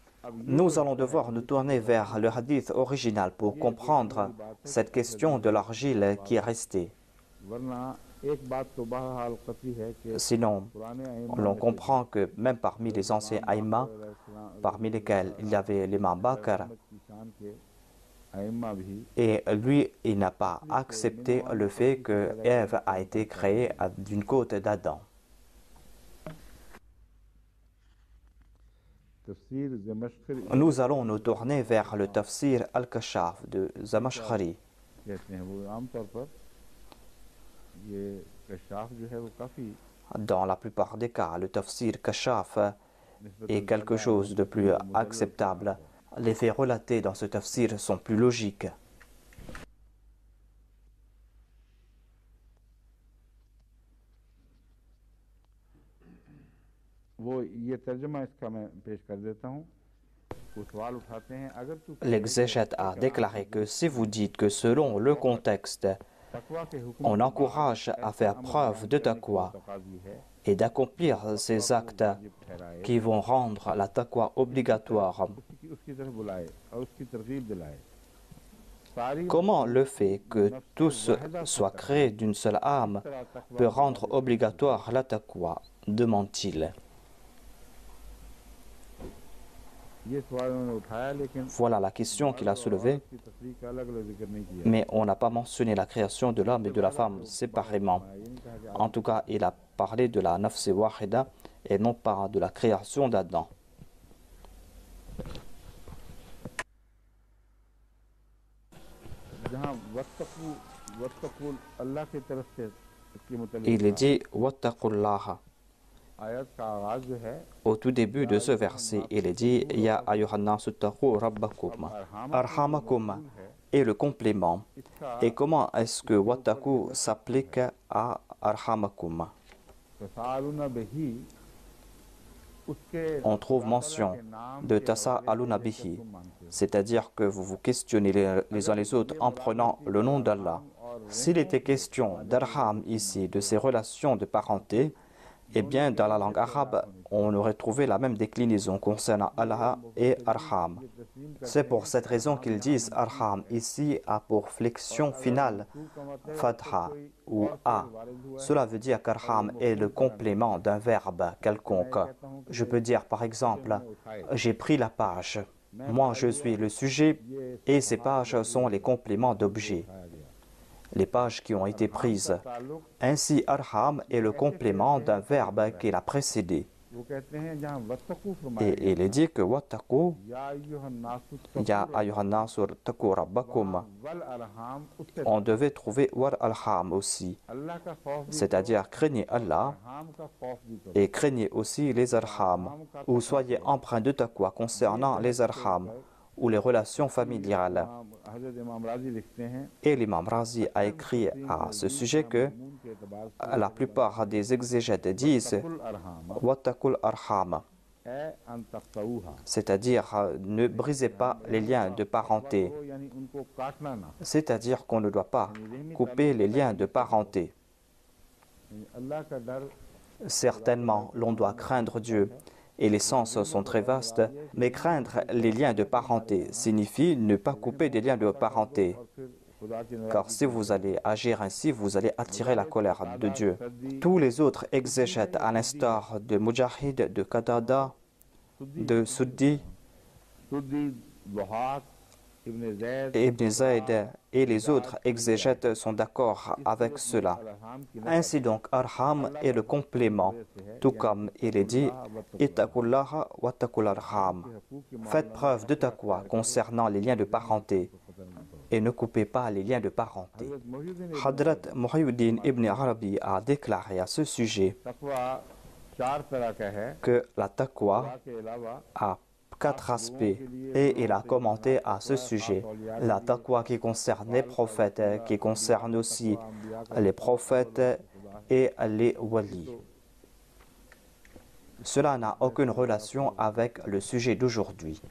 Nous allons devoir nous tourner vers le hadith original pour comprendre cette question de l'argile qui est restée. Sinon, l'on comprend que même parmi les anciens aïmas, parmi lesquels il y avait l'imam Bakr, et lui, il n'a pas accepté le fait que Ève a été créée d'une côte d'Adam. Nous allons nous tourner vers le tafsir al-Kashaf de Zamakhshari. Dans la plupart des cas, le tafsir Kashaf est quelque chose de plus acceptable. Les faits relatés dans ce tafsir sont plus logiques. L'exégète a déclaré que si vous dites que selon le contexte, on encourage à faire preuve de taqwa et d'accomplir ces actes qui vont rendre la taqwa obligatoire, comment le fait que tous soient créés d'une seule âme peut rendre obligatoire la taqwa, demande-t-il. Voilà la question qu'il a soulevée, mais on n'a pas mentionné la création de l'homme et de la femme séparément. En tout cas, il a parlé de la nafs wahida et non pas de la création d'Adam. Il est dit « Wattaqullaha ». Au tout début de ce verset, il est dit « Ya ayyuhannasu ttaqu rabbakum ». Arhamakum est le complément. Et comment est-ce que wattaqu s'applique à arhamakum? On trouve mention de tasa'aluna bihi, c'est-à-dire que vous vous questionnez les uns les autres en prenant le nom d'Allah. S'il était question d'arham ici, de ces relations de parenté, eh bien, dans la langue arabe, on aurait trouvé la même déclinaison concernant Allah et Arham. C'est pour cette raison qu'ils disent Arham ici a pour flexion finale Fatha ou A. Cela veut dire qu'Arham est le complément d'un verbe quelconque. Je peux dire par exemple, j'ai pris la page. Moi, je suis le sujet et ces pages sont les compléments d'objets. Les pages qui ont été prises. Ainsi, arham est le complément d'un verbe qui l'a précédé. Et il est dit que wattaqu, ya ayyuhannasu ttaqu rabbakum. On devait trouver war alham aussi, c'est-à-dire craignez Allah et craignez aussi les arham, ou soyez empreints de taqwa concernant les arham ou les relations familiales. Et l'imam Razi a écrit à ce sujet que la plupart des exégètes disent Wattakul arham, c'est-à-dire ne brisez pas les liens de parenté, c'est-à-dire qu'on ne doit pas couper les liens de parenté. Certainement, l'on doit craindre Dieu et les sens sont très vastes, mais craindre les liens de parenté signifie ne pas couper des liens de parenté. Car si vous allez agir ainsi, vous allez attirer la colère de Dieu. Tous les autres exégètes, à l'instar de Mujahid, de Qatada, de Suddi, et Ibn Zayd et les autres exégètes sont d'accord avec cela. Ainsi donc, Arham est le complément, tout comme il est dit Ittaqullaha wattaqul arham. Faites preuve de taqwa concernant les liens de parenté et ne coupez pas les liens de parenté. Hadrat Muhyiddin ibn Arabi a déclaré à ce sujet que la taqwa a 4 aspects et il a commenté à ce sujet la taqwa qui concerne les prophètes, qui concerne aussi les prophètes et les walis. Cela n'a aucune relation avec le sujet d'aujourd'hui.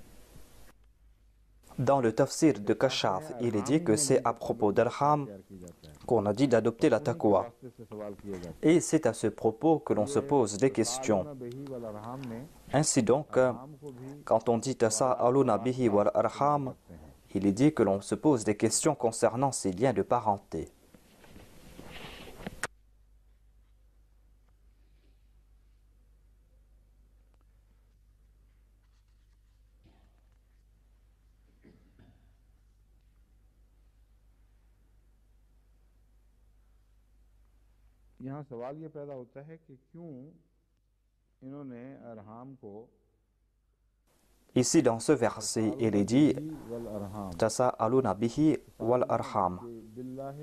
Dans le tafsir de Kashaf, il est dit que c'est à propos d'Arham qu'on a dit d'adopter la taqwa. Et c'est à ce propos que l'on se pose des questions. Ainsi donc, quand on dit Tasa'aluna bihi wal arham, il est dit que l'on se pose des questions concernant ces liens de parenté. यहाँ सवाल ये पैदा होता है कि क्यों इन्होंने अरहाम को Ici, dans ce verset, il est dit Tasa'aluna bihi wal arham.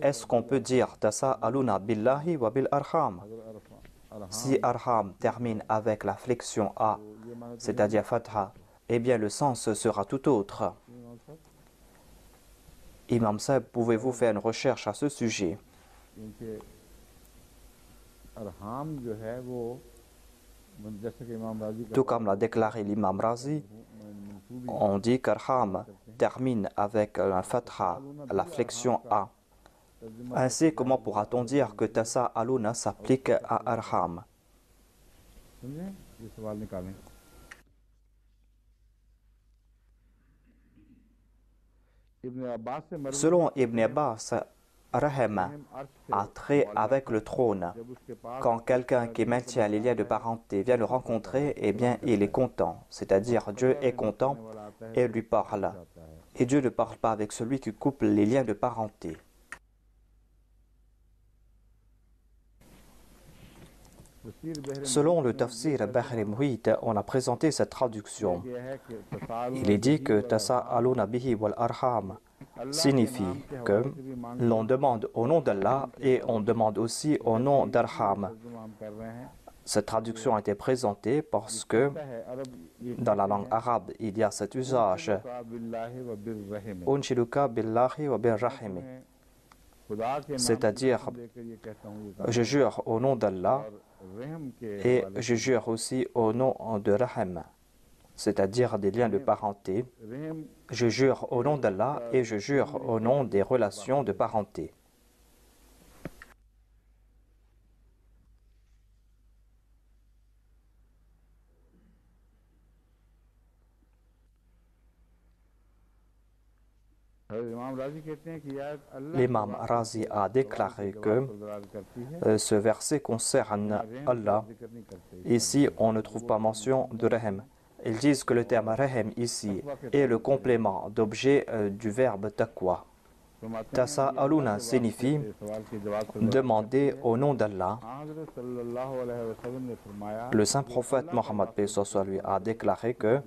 Est-ce qu'on peut dire Tasa'aluna billahi wa bil arham? Si arham termine avec la flexion A, c'est-à-dire fatha, eh bien le sens sera tout autre. Imam Sahib, pouvez-vous faire une recherche à ce sujet? Tout comme l'a déclaré l'imam Razi, on dit qu'Arham termine avec un fatha, la flexion A. Ainsi, comment pourra-t-on dire que Tasa Aluna s'applique à Arham? Selon Ibn Abbas, Rahim a trait avec le trône. Quand quelqu'un qui maintient les liens de parenté vient le rencontrer, eh bien il est content, c'est-à-dire Dieu est content et lui parle. Et Dieu ne parle pas avec celui qui coupe les liens de parenté. Selon le tafsir Bahri Muhit, on a présenté cette traduction. Il est dit que Tasa'aluna bihi wal arham signifie que l'on demande au nom d'Allah et on demande aussi au nom d'Arham. Cette traduction a été présentée parce que dans la langue arabe, il y a cet usage Unshiduka billahi wa bir rahimi, c'est-à-dire je jure au nom d'Allah et je jure aussi au nom de Rahim, c'est-à-dire des liens de parenté. Je jure au nom d'Allah et je jure au nom des relations de parenté. L'imam Razi a déclaré que ce verset concerne Allah. Ici, on ne trouve pas mention de Rahim. Ils disent que le terme Rahim ici est le complément d'objet du verbe taqwa. Tasa'aluna signifie demander au nom d'Allah. Le saint prophète Mohammed paix soit lui a déclaré que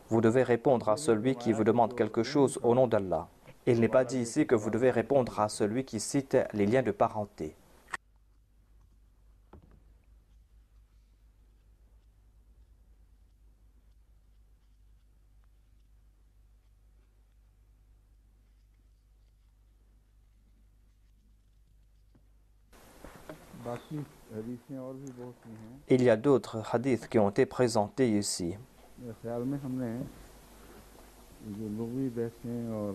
vous devez répondre à celui qui vous demande quelque chose au nom d'Allah. Il n'est pas dit ici que vous devez répondre à celui qui cite les liens de parenté. बाकी हदीसें और भी बहुत सी हैं। Il y a d'autres hadiths qui ont été présentés ici. मेरे ख्याल में हमने जो लुग़वी बहसें और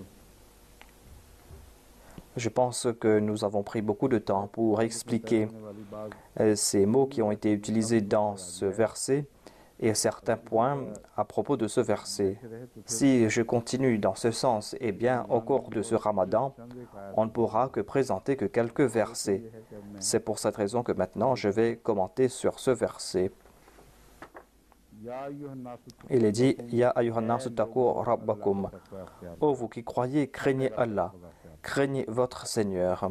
Je pense que nous avons pris beaucoup de temps pour expliquer ces mots qui ont été utilisés dans ce verset et certains points à propos de ce verset. Si je continue dans ce sens, eh bien, au cours de ce ramadan, on ne pourra que présenter que quelques versets. C'est pour cette raison que maintenant, je vais commenter sur ce verset. Il est dit, « Ya ayyuhan nasu taqu rabbakum » « Ô vous qui croyez, craignez Allah, craignez votre Seigneur. »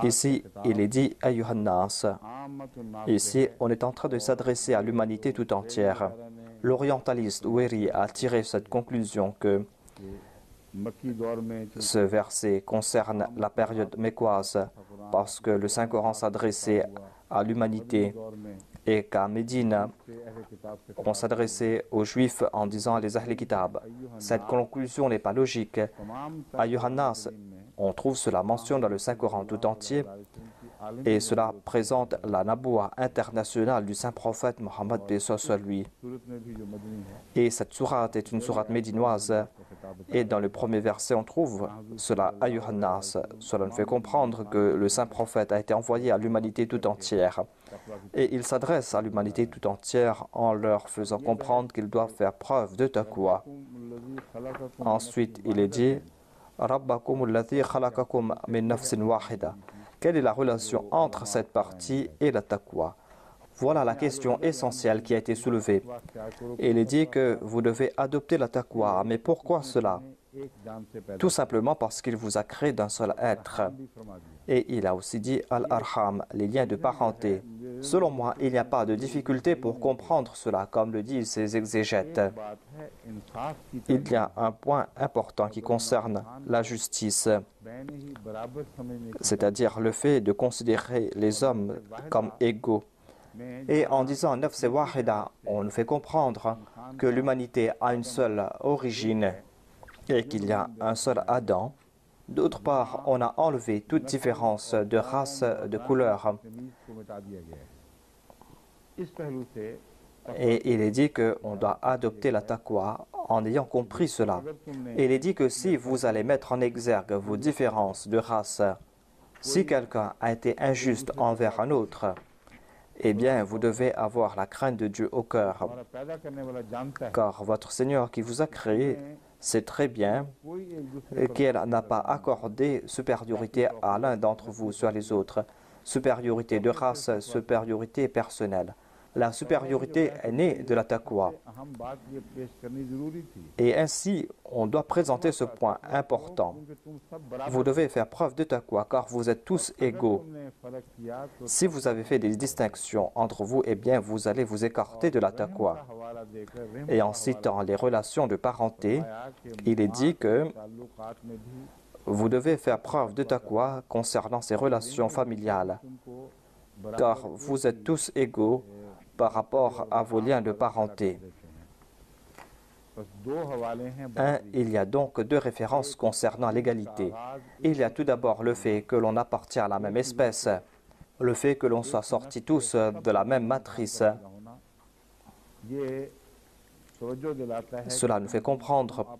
Ici, il est dit « ayyuhan nas ». Ici, on est en train de s'adresser à l'humanité tout entière. L'orientaliste Weri a tiré cette conclusion que ce verset concerne la période mécoise parce que le Saint-Coran s'adressait à l'humanité et qu'à Médine, on s'adressait aux Juifs en disant les Ahl Kitab. Cette conclusion n'est pas logique. À Yohannas, on trouve cela mentionné dans le Saint-Coran tout entier et cela présente la naboua internationale du Saint-Prophète Mohammed b. lui. Et cette sourate est une sourate médinoise et dans le premier verset on trouve cela à Yohannas. Cela nous fait comprendre que le Saint-Prophète a été envoyé à l'humanité tout entière et il s'adresse à l'humanité tout entière en leur faisant comprendre qu'ils doivent faire preuve de taqwa. Ensuite il est dit Rabbakum alladhi khalaqakum min nafsin wahida. Quelle est la relation entre cette partie et la taqwa? Voilà la question essentielle qui a été soulevée. Il est dit que vous devez adopter la taqwa. Mais pourquoi cela? Tout simplement parce qu'il vous a créé d'un seul être. Et il a aussi dit Al-Arham, les liens de parenté. Selon moi, il n'y a pas de difficulté pour comprendre cela, comme le disent ces exégètes. Il y a un point important qui concerne la justice, c'est-à-dire le fait de considérer les hommes comme égaux. Et en disant Nafs Wahida, on nous fait comprendre que l'humanité a une seule origine et qu'il y a un seul Adam. D'autre part, on a enlevé toute différence de race, de couleur. Et il est dit qu'on doit adopter la taqwa en ayant compris cela. Et il est dit que si vous allez mettre en exergue vos différences de race, si quelqu'un a été injuste envers un autre, eh bien, vous devez avoir la crainte de Dieu au cœur. Car votre Seigneur qui vous a créé sait très bien qu'elle n'a pas accordé supériorité à l'un d'entre vous sur les autres. Supériorité de race, supériorité personnelle. La supériorité est née de la taqwa. Et ainsi, on doit présenter ce point important. Vous devez faire preuve de taqwa car vous êtes tous égaux. Si vous avez fait des distinctions entre vous, eh bien vous allez vous écarter de la taqwa. Et en citant les relations de parenté, il est dit que vous devez faire preuve de taqwa concernant ces relations familiales. Car vous êtes tous égaux par rapport à vos liens de parenté. Il y a donc deux références concernant l'égalité. Il y a tout d'abord le fait que l'on appartient à la même espèce, le fait que l'on soit sortis tous de la même matrice. Cela nous fait comprendre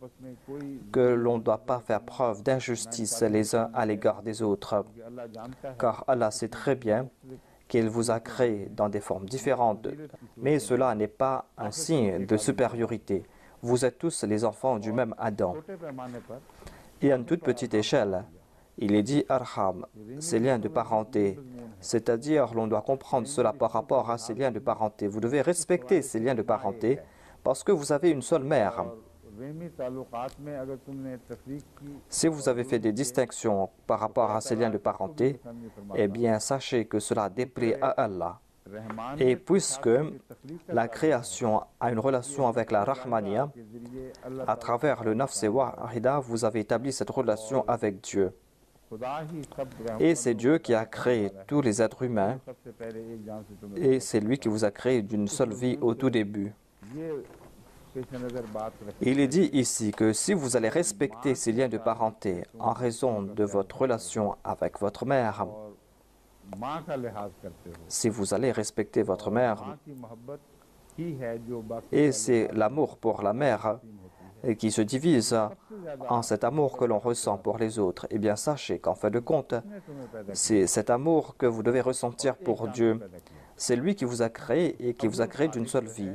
que l'on ne doit pas faire preuve d'injustice les uns à l'égard des autres, car Allah sait très bien qu'il vous a créé dans des formes différentes, mais cela n'est pas un signe de supériorité. Vous êtes tous les enfants du même Adam. Et à une toute petite échelle, il est dit Arham, ces liens de parenté, c'est-à-dire l'on doit comprendre cela par rapport à ces liens de parenté. Vous devez respecter ces liens de parenté parce que vous avez une seule mère. Si vous avez fait des distinctions par rapport à ces liens de parenté, eh bien sachez que cela déplaît à Allah. Et puisque la création a une relation avec la Rahmaniya, à travers le Nafs Wahida, vous avez établi cette relation avec Dieu. Et c'est Dieu qui a créé tous les êtres humains et c'est lui qui vous a créé d'une seule vie au tout début. Il est dit ici que si vous allez respecter ces liens de parenté en raison de votre relation avec votre mère माँ का लिहाज करते हो, si vous allez respecter votre mère, माँ की मोहब्बत ही है जो बाकी et c'est l'amour pour la mère qui se divise en cet amour que l'on ressent pour les autres, eh bien sachez qu'en fin de compte, ने तुम्हें पैदा c'est cet amour que vous devez ressentir pour Dieu. C'est lui qui vous a créé et qui vous a créé d'une seule vie.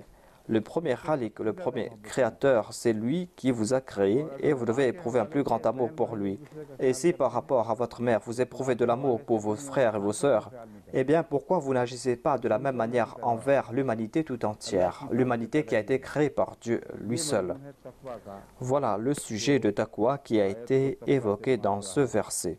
Le premier Khalik, le premier créateur, c'est lui qui vous a créé et vous devez éprouver un plus grand amour pour lui. Et si par rapport à votre mère, vous éprouvez de l'amour pour vos frères et vos sœurs, eh bien pourquoi vous n'agissez pas de la même manière envers l'humanité tout entière, l'humanité qui a été créée par Dieu lui seul? Voilà le sujet de Taqwa qui a été évoqué dans ce verset.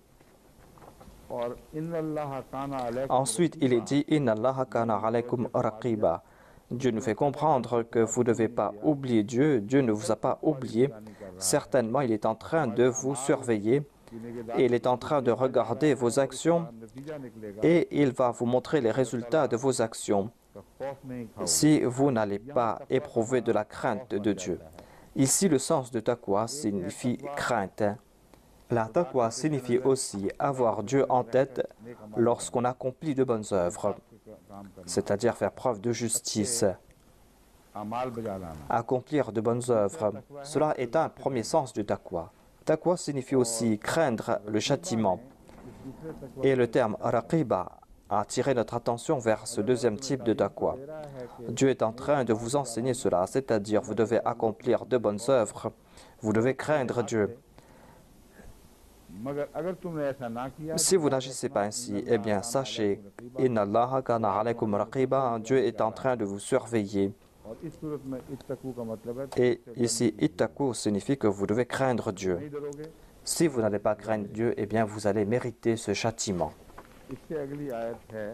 और इन अल्लाह काना अलैकुम Ensuite, il est dit Inna Allaha kana alaykum raqiba. Dieu nous fait comprendre que vous ne devez pas oublier Dieu. Dieu ne vous a pas oublié. Certainement, il est en train de vous surveiller et il est en train de regarder vos actions नतीजा निकलेगा et il va vous montrer les résultats de vos actions तो खौफ नहीं खाओ si vous n'allez pas éprouver de la crainte de Dieu. Ici, le sens de taqwa signifie crainte. La taqwa signifie aussi avoir Dieu en tête lorsqu'on accomplit de bonnes œuvres, काम करना, c'est-à-dire faire preuve de justice, अमाल बजा लाना, accomplir de bonnes œuvres. Cela est un premier sens du taqwa. Taqwa signifie aussi craindre le châtiment. दूसरे तक Et le terme raqiba a attiré notre attention vers ce deuxième type de taqwa. Dieu est en train de vous enseigner cela, c'est-à-dire vous devez accomplir de bonnes œuvres, vous devez craindre Dieu. मगर अगर तुमने ऐसा ना किया Si vous n'agissez pas ainsi, eh bien sachez, Inna Allaha kana alaykum raqiba, Dieu est en train de vous surveiller. और इस सूरत में इत्तकू का मतलब है Et ici, ittaqu signifie que vous devez craindre Dieu. नहीं डरोगे। Si vous n'allez pas craindre Dieu, eh bien vous allez mériter ce châtiment. इससे अगली आयत है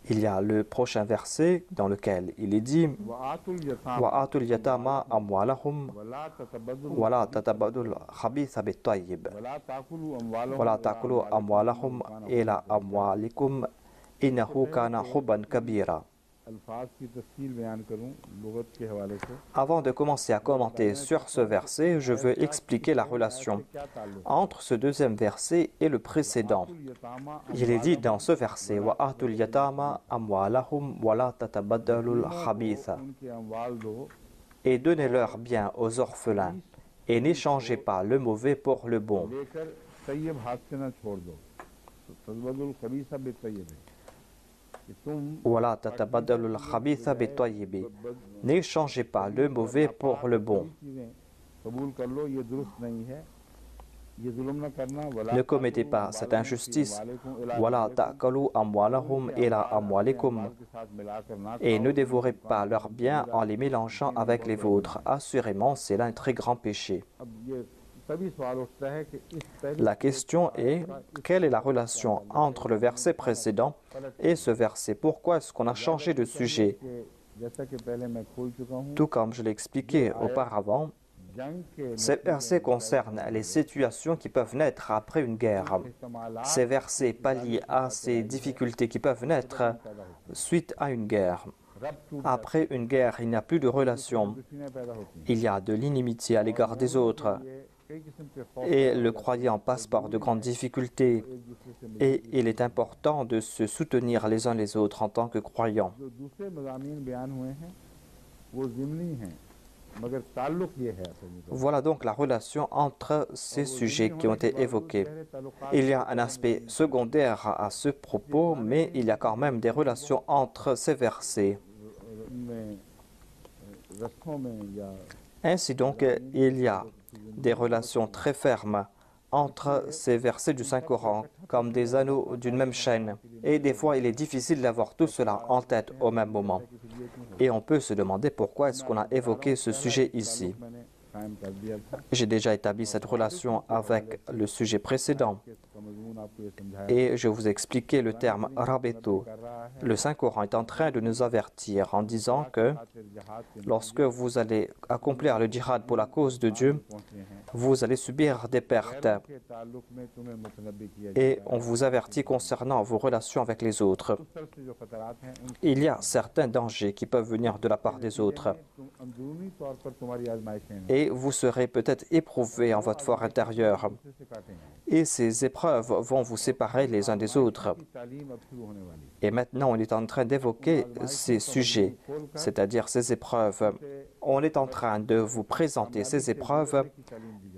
Il y a le prochain verset dans lequel il est dit वआतुल यताम Wa atul yatama amwalahum वला ततबदलु wa la tatabadul khabitha bit-tayyib वला ताकुलु अमवालहुम wa la takulu amwalahum ila amwalikum innahu kana hubban kabira. अल्फाज की तफसील बयान करूं लुगत के हवाले से Avant de commencer à commenter sur ce verset, je veux expliquer la relation क्या ताल्लुक entre ce deuxième verset et le précédent. यतामा Il est dit dans ce verset Wa atul yatama amwalahum wa la tatabadalul khabitha, उनके अमवाल दो et donnez-leur bien aux orphelins et n'échangez pas le mauvais pour le bon. लेकर तैयब हाथ से न छोड़ दो तजबदुल खबीसा बितय्यब कि तुम Wala tatabadalul khabitha bit-tayyibi. N'échangez pas le mauvais pour le bon. चीजें कबूल कर लो ये दुरुस्त नहीं है ये जुल्म न करना वला Ne commettez pas cette injustice. Wala ta'kalu amwalahum ila amwalikum. के साथ मिलाकर ना Et ne dévorez pas leurs biens en les mélangeant avec les vôtres. Assurément, c'est là un très grand péché. अब ये तभी सवाल उठता है कि इस पहले La question est, quelle est la relation entre le verset précédent et ce verset? Pourquoi est-ce qu'on a changé de sujet? के जैसा कि पहले मैं खोल चुका हूँ Tout comme je l'ai expliqué auparavant, जंग के ces versets concernent les situations qui peuvent naître après une guerre. इस्तेमाल Ces versets pallient à ces difficultés qui peuvent naître suite à une guerre. रब टूट Après une guerre, il n'y a plus de relation. दुश्मनियां पैदा होती हैं Il y a de l'inimitié à l'égard des autres. ये कई किस्म के खौफ Et le croyant passe par de grandes difficultés. एक दूसरे से मिल- Et il est important de se soutenir les uns les autres en tant que croyants. जो दूसरे मज़ामीन बयान हुए हैं वो ज़िमनी हैं मगर ताल्लुक ये है असल में तो। Voilà donc la relation entre ces sujets qui ont été évoqués. Il y a un aspect secondaire à ce propos, mais il y a quand même des relations entre ces versets. उनमें रस्मों में या Ainsi donc, il y a des relations très fermes entre ces versets du Saint-Coran, comme des anneaux d'une même chaîne. Et des fois, il est difficile d'avoir tout cela en tête au même moment. Et on peut se demander pourquoi est-ce qu'on a évoqué ce sujet ici. मैंने कायम कर दिया था J'ai déjà établi cette relation avec le sujet précédent. इसका मजमून आपको ये समझाया Et je vous ai expliqué le terme rabeto. कर रहा है Le Saint-Coran est en train de nous avertir en disant que खातिर जहाद के lorsque vous allez accomplir le djihad pour la cause de Dieu, पहुंचे हैं vous allez subir des pertes. के ताल्लुक में तुम्हें मुतनब्बी किया Et on vous avertit concernant vos relations avec les autres. उस तरफ से जो खतरात हैं उन Il y a certains dangers qui peuvent venir de la part des autres. तुम अंदरूनी तौर पर तुम्हारी आजमाइशें हैं Et vous serez peut-être éprouvé en votre fort intérieur. दूसरे से काटेंगे Et ces épreuves vont vous séparer les uns des autres. Et maintenant, on est en train d'évoquer ces sujets, c'est-à-dire ces épreuves. On est en train de vous présenter ces épreuves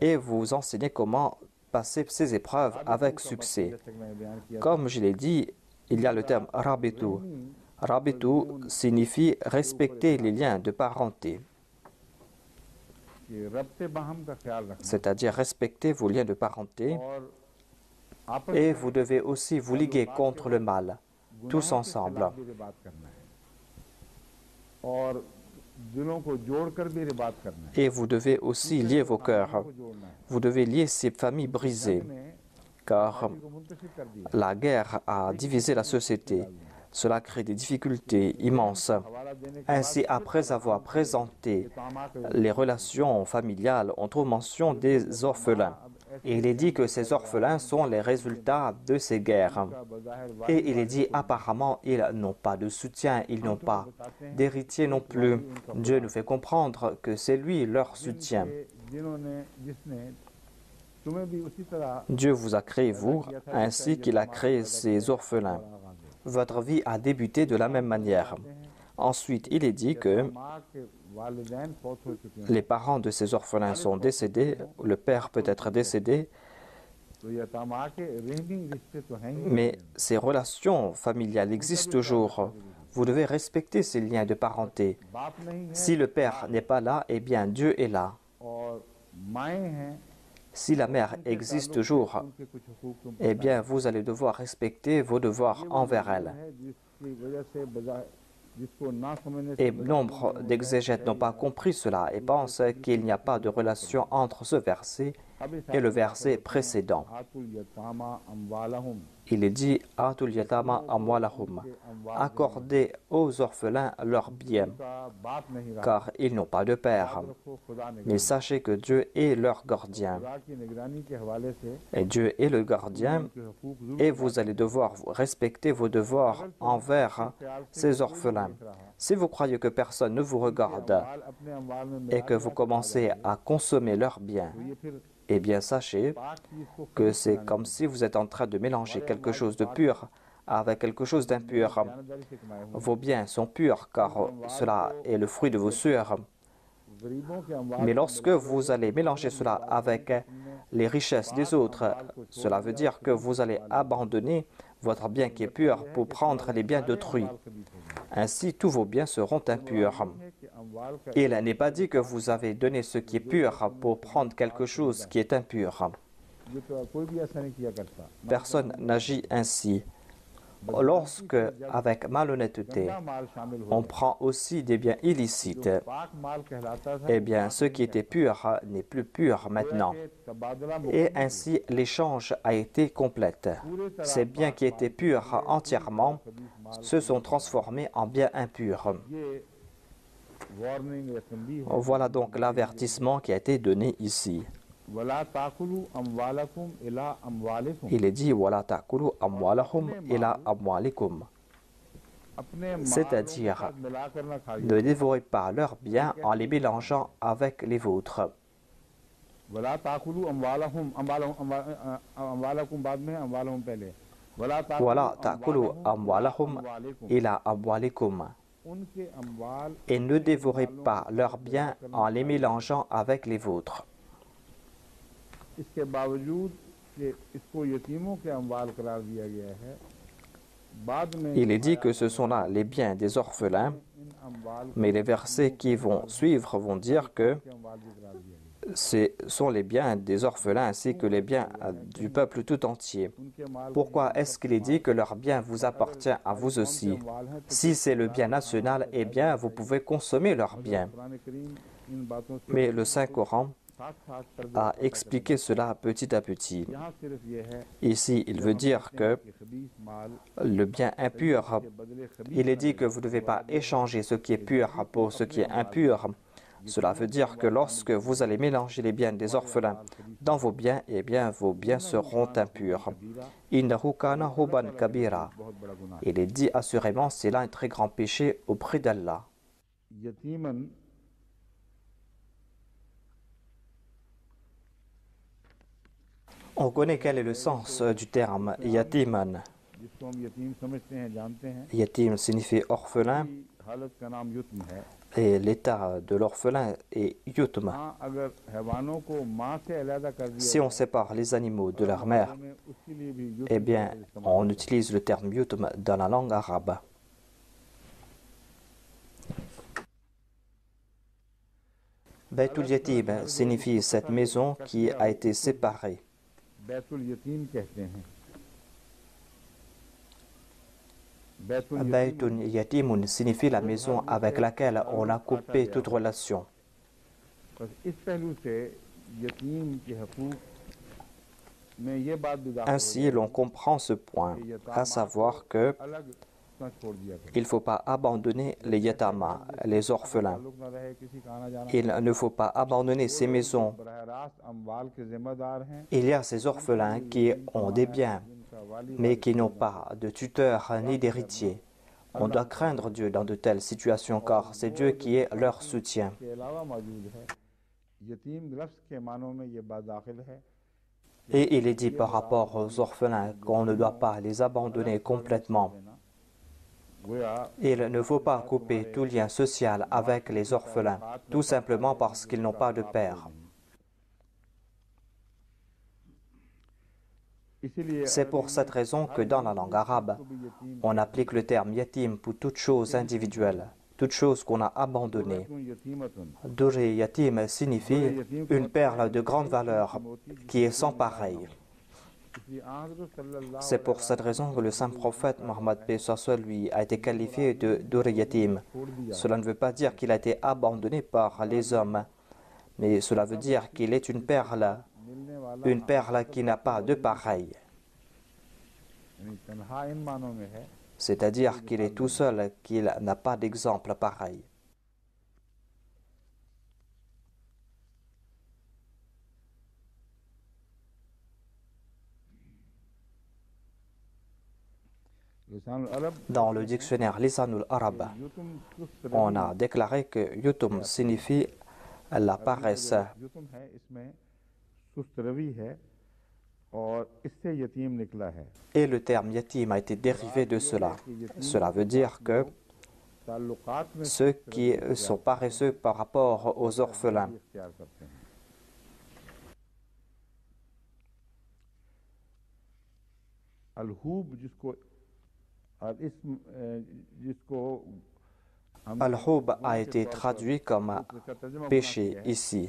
et vous enseigner comment passer ces épreuves avec succès. Comme je l'ai dit, il y a le terme rabitu. Rabitu signifie respecter les liens de parenté, c'est-à-dire respecter vos liens de parenté, et vous devez aussi vous liguer contre le mal, tous ensemble. Et vous devez aussi lier vos cœurs. Vous devez lier ces familles brisées, car la guerre a divisé la société. Cela crée des difficultés immenses. Ainsi, après avoir présenté les relations familiales, on trouve mention des orphelins. Et il est dit que ces orphelins sont les résultats de ces guerres. Et il est dit, apparemment, ils n'ont pas de soutien, ils n'ont pas d'héritier non plus. Dieu nous fait comprendre que c'est lui leur soutien. Dieu vous a créé, vous, ainsi qu'il a créé ces orphelins. Votre vie a débuté de la même manière. Ensuite, il est dit que les parents de ces orphelins sont décédés, le père peut être décédé, mais ces relations familiales existent toujours. Vous devez respecter ces liens de parenté. Si le père n'est pas là, eh bien Dieu est là. Si la mère existe toujours, eh bien vous allez devoir respecter vos devoirs envers elle. Et nombre d'exégètes n'ont pas compris cela et pensent qu'il n'y a pas de relation entre ce verset et le verset précédent. Il est dit « Atul yatama amwalahum » accordez aux orphelins leurs biens, car ils n'ont pas de père. Mais sachez que Dieu est leur gardien. Et Dieu est le gardien, et vous allez devoir respecter vos devoirs envers ces orphelins. Si vous croyez que personne ne vous regarde et que vous commencez à consommer leurs biens, eh bien sachez que c'est comme si vous êtes en train de mélanger quelque chose de pur avec quelque chose d'impur. Vos biens sont purs car cela est le fruit de vos sueurs. Mais lorsque vous allez mélanger cela avec les richesses des autres, cela veut dire que vous allez abandonner votre bien qui est pur pour prendre les biens d'autrui. Ainsi, tous vos biens seront impurs. Il n'est pas dit que vous avez donné ce qui est pur pour prendre quelque chose qui est impur. Personne n'agit ainsi. Lorsque, avec malhonnêteté, on prend aussi des biens illicites, eh bien, ce qui était pur n'est plus pur maintenant. Et ainsi, l'échange a été complète. Ces biens qui étaient purs entièrement se sont transformés en biens impurs. Voilà donc l'avertissement qui a été donné ici. Il est dit wala ta'kulu amwalahum ila amwalikum, c'est-à-dire ne dévorez pas leurs biens en les mélangeant avec les vôtres. Wala ta'kulu amwalahum ila amwalikum, et ne dévorez pas leurs biens en les mélangeant avec les vôtres. Il est dit que ce sont là les biens des orphelins, mais les versets qui vont suivre vont dire que ce sont les biens des orphelins ainsi que les biens du peuple tout entier. Pourquoi est-ce qu'il est dit que leur bien vous appartient à vous aussi? Si c'est le bien national, eh bien vous pouvez consommer leurs biens. Mais le Saint-Coran a expliqué cela petit à petit. Ici, il veut dire que le bien impur, il est dit que vous ne devez pas échanger ce qui est pur pour ce qui est impur. Cela veut dire que lorsque vous allez mélanger les biens des orphelins dans vos biens, eh bien vos biens seront impurs. Innahu kana huban kabira. Il est dit assurément, c'est là un très grand péché auprès d'Allah. On connaît quel est le sens du terme yatiman. जिसको हम यतीम समझते हैं जानते हैं Yatim signifie orphelin की हालत का नाम युत्म है et l'état de l'orphelin est yutm. हाँ अगर हैवानों को माँ से अलग कर दिया Si on sépare les animaux de leur mère, में उसके लिए भी eh युत्म bien, का इस्तेमाल on utilise le terme yutm dans la langue arabe. Baytul Yatim signifie cette maison qui a été séparée. Betul यतीम कहते हैं बैतुल यतीम Baytul Yatimun signifie la maison avec laquelle on a coupé toute relation. बस इस पहलू से यतीम के हकूक में ये बात भी दाखिल Ainsi, l'on comprend ce point, à savoir que अलग न छोड़ दिया करो il ne faut pas abandonner les yatamas, les orphelins. ताल्लुक न रहे किसी का आना जाना Il ne faut pas abandonner ces maisons. बराह रास्त अम्वाल के जिम्मेदार हैं Il y a ces orphelins qui ont des biens, जिनका वाली mais qui n'ont pas de tuteur ni d'héritier. On doit craindre Dieu dans de telles situations car c'est Dieu qui est leur soutien. के अलावा मौजूद है यतीम लफ्ज़ के मानों में ये बात दाखिल है Et il est dit par rapport aux orphelins qu'on ne doit pas les abandonner complètement. गोया Il ne faut pas couper tout lien social avec les orphelins, tout simplement parce qu'ils n'ont pas de père. इसीलिए C'est pour cette raison que dans la langue arabe, on applique le terme yatim pour toute chose individuelle, toute chose qu'on a abandonnée. यतीमतुन Duré yatim signifie une perle de grande valeur qui est sans pareil. इसलिए हज़रत सल्लल्लाहु C'est pour cette raison que le saint prophète Mohammed paix soit sur lui a été qualifié de Duré yatim. Cela ne veut pas dire qu'il a été abandonné par les hommes, mais cela veut dire qu'il est une perle qui n'a pas de pareil. यानी तन्हा इन मानों में है C'est-à-dire qu'il est tout seul, qu'il n'a pas d'exemple pareil. लिसान अरब Dans le dictionnaire Lisanul Arab, युतुम सुस्त on a déclaré que yutum signifie la paresse. युतुम है इसमें सुस्त रवि है और इससे यतीम निकला है Et le terme yatim a été dérivé de cela. Cela veut dire que ताल्लुकात में ceux qui sont paresseux par rapport aux orphelins. इख्तियार करते हैं अलहूब जिसको जिसको हम Al-Hub a été traduit comme इसका तर्जुमा péché ici.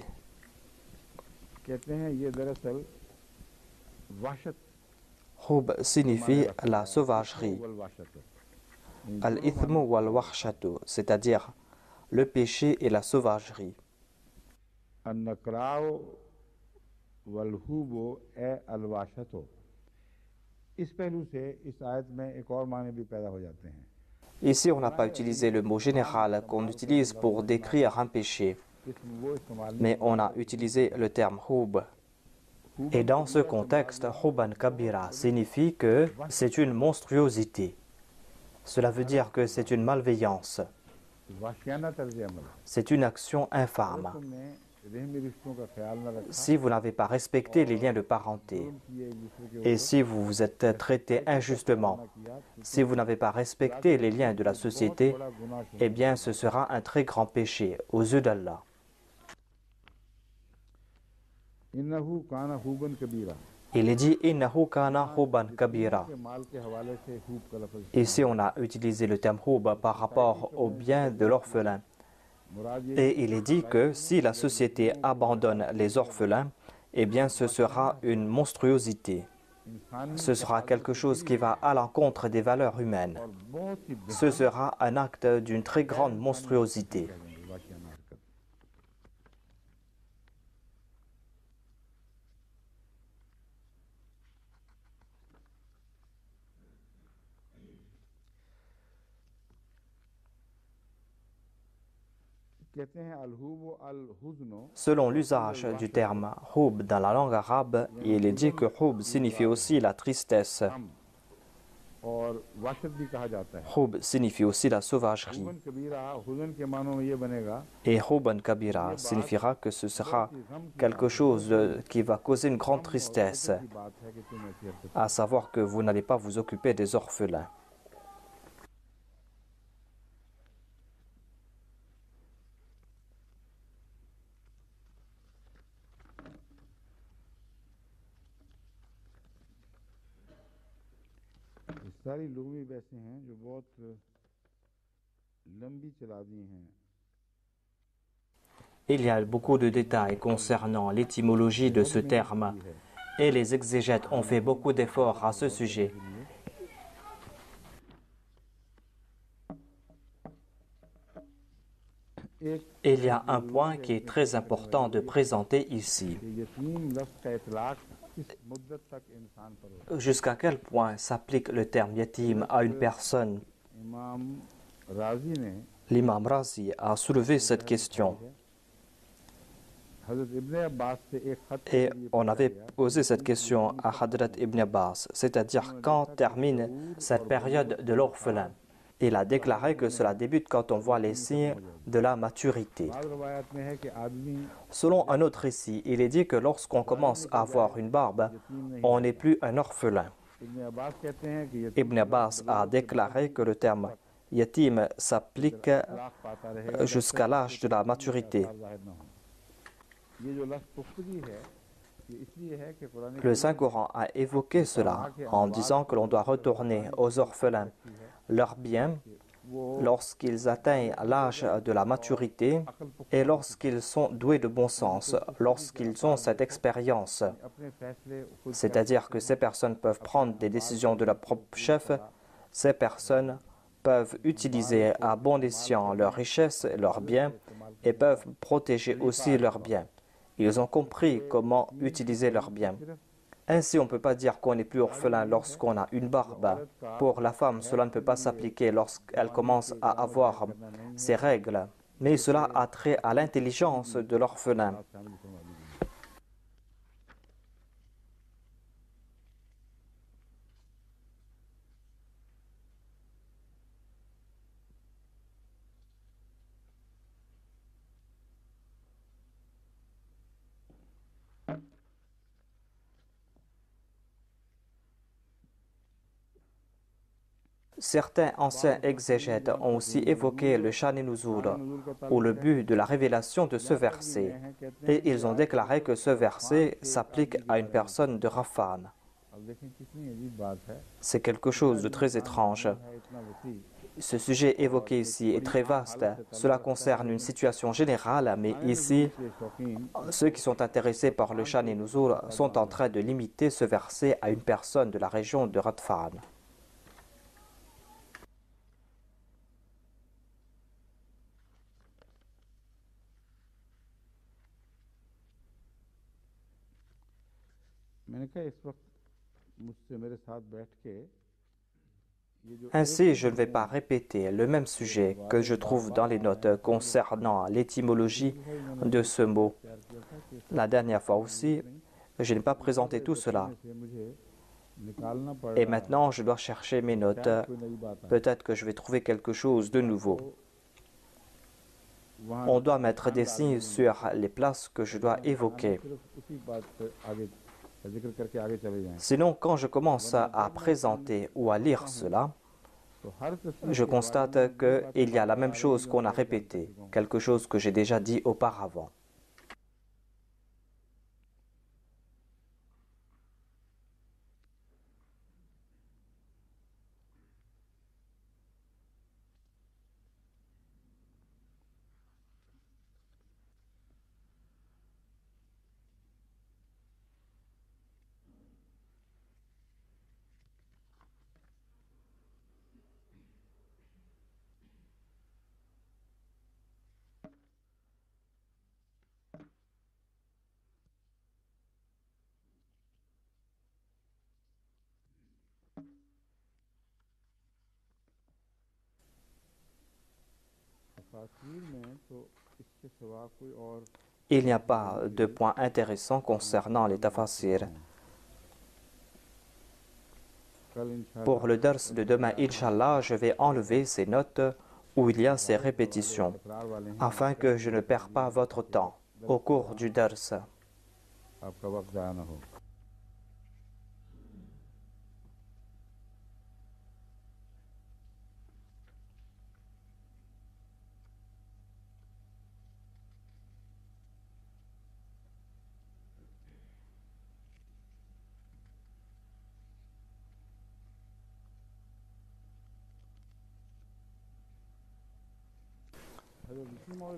कहते हैं ये दरअसल वाशत Hub signifie la sauvagerie. वल वाशत Al-ithmu wal-wahshatu, c'est-à-dire le péché et la sauvagerie. अन्नकराओ वलहूबो ए अलवाशतो इस पहलू से इस आयत में एक और माने भी पैदा हो जाते हैं Ici, on n'a pas utilisé le mot général qu'on utilise pour décrire un péché, इसमें वो इस्तेमाल mais on a utilisé le terme hub. Et dans ce contexte, huban kabira signifie que c'est une monstruosité. Cela veut dire que c'est une malveillance, वाशियाना तर्ज अमल c'est une action infâme. तुमने रहमी रिश्तों का ख्याल न रखा Si vous n'avez pas respecté les liens de parenté, किए एक दूसरे के et si vous vous êtes traité injustement, si vous n'avez pas respecté les liens de la société, बड़ा गुनाह शुरू eh bien ce sera un très grand péché aux yeux d'Allah. इन्नहु काना हुबन कबीरा Il est dit innahu kana huban kabira. के माल के हवाले से हुब का लफ्ज़ Ici, on a utilisé le terme hub par rapport au bien de l'orphelin. मुराद ये Et il est dit que si la société abandonne les orphelins, eh bien ce sera une monstruosité. इंसानी Ce sera quelque chose qui va à l'encontre des valeurs humaines. और बहुत ही Ce sera un acte d'une très grande monstruosité. वाशियाना हरकत कहते हैं अलहूब अल हुज़्नो Selon l'usage du terme hub dans la langue arabe, il est dit que hub signifie aussi la tristesse. और वाशद भी कहा जाता है। Hub signifie aussi la sauvagerie. हुजन कबीरा हुजन के मानों में ये बनेगा Et Huban Kabira signifiera que ce sera quelque chose qui va causer une grande गम और tristesse, दुख की बात है कि तुम ऐसी हरकत à savoir que vous n'allez pas vous occuper des orphelins. ये सारी लुगमी वैसे हैं जो बहुत लंबी चला दी हैं। Il y a beaucoup de détails concernant l'étymologie de ce terme et les exégètes ont fait beaucoup d'efforts à ce sujet. एक Il y a un point qui est très important de présenter ici. यतीम लफ्ज़ का इतलाक किस मुद्दत तक इंसान पर होता Jusqu'à quel point s'applique le terme yatim à une personne? है। इमाम राजी ने L'imam Razi a soulevé cette question हज़रत इब्न अब्बास से एक खत के et जरिए on avait पूछा गया posé cette question à Hadrat Ibn Abbas, c'est-à-dire quand termine cette période de l'orphelin. Il a déclaré que cela débute quand on voit les signes de la maturité. बाद रवायत में है कि आदमी Selon un autre récit, il est dit que lorsqu'on commence à avoir une barbe, on n'est plus un orphelin. इब्न अब्बास कहते हैं कि यतीम Ibn Abbas a déclaré que le terme yatim s'applique lakh पाता रहेगा jusqu'à l'âge de la maturité. जाहिर न हो। ये जो लफ्ज़ पुख्तगी है ये इसलिए है कि Quran Le Saint-Coran a évoqué cela en disant que l'on doit retourner aux orphelins leurs biens lorsqu'ils atteignent l'âge de la maturité et lorsqu'ils sont doués de bon sens, lorsqu'ils ont cette expérience. अपने फैसले खुद C'est-à-dire que ces personnes peuvent prendre des décisions de leur propre chef, ces personnes peuvent utiliser à bon escient leurs richesses et leurs biens et peuvent protéger aussi leurs biens. Ils ont compris comment utiliser leurs biens. Ainsi, on ne peut pas dire qu'on n'est plus orphelin lorsqu'on a une barbe. Pour la femme, cela ne peut pas s'appliquer lorsqu'elle commence à avoir ses règles. Mais cela a trait à l'intelligence de l'orphelin. शामिल फरमा दीजिए। Certains anciens exégètes ont aussi évoqué le Shan Nuzul, ou le but de la révélation de ce verset, et ils ont déclaré que ce verset s'applique à une personne de Rafan. अब देखें कितनी अजीब बात है। C'est quelque chose de très étrange. है इतना वसी Ce sujet évoqué ici est très vaste. Cela concerne une situation générale, mais ici, के शौकीन ceux qui sont intéressés par le Shan Nuzul sont en train de limiter ce verset à une personne de la région de Radfan. मैंने कहा इस वक्त मुझसे मेरे साथ बैठ के ये जो Ainsi, je ne vais pas répéter le même sujet que je trouve dans les notes concernant l'étymologie de ce mot. तैयार किया था कि La dernière fois aussi, je n'ai pas présenté tout cela. इससे मुझे निकालना पड़ Et रहा है। maintenant, je dois chercher mes notes. कोई नई बात आ Peut-être que je vais trouver quelque chose de nouveau. वहाँ On doit mettre des signes sur les places que je dois évoquer. सिर्फ उसी बात पे आगे जिक्र करके आगे चले जाएं। Sinon, quand je commence à présenter ou à lire cela, तो हर तस्वीर je constate qu'il y a la même chose qu'on a répété, quelque chose que j'ai déjà dit auparavant. तफसीर में तो इसके सिवा कोई और Il n'y a pas de point intéressant concernant les tafasirs. Pour le dars de demain, Inch'Allah, je vais enlever ces notes où il y a ces répétitions, afin que je ne perds pas votre temps au cours du dars. आपका वक्त ज़ाया ना हो।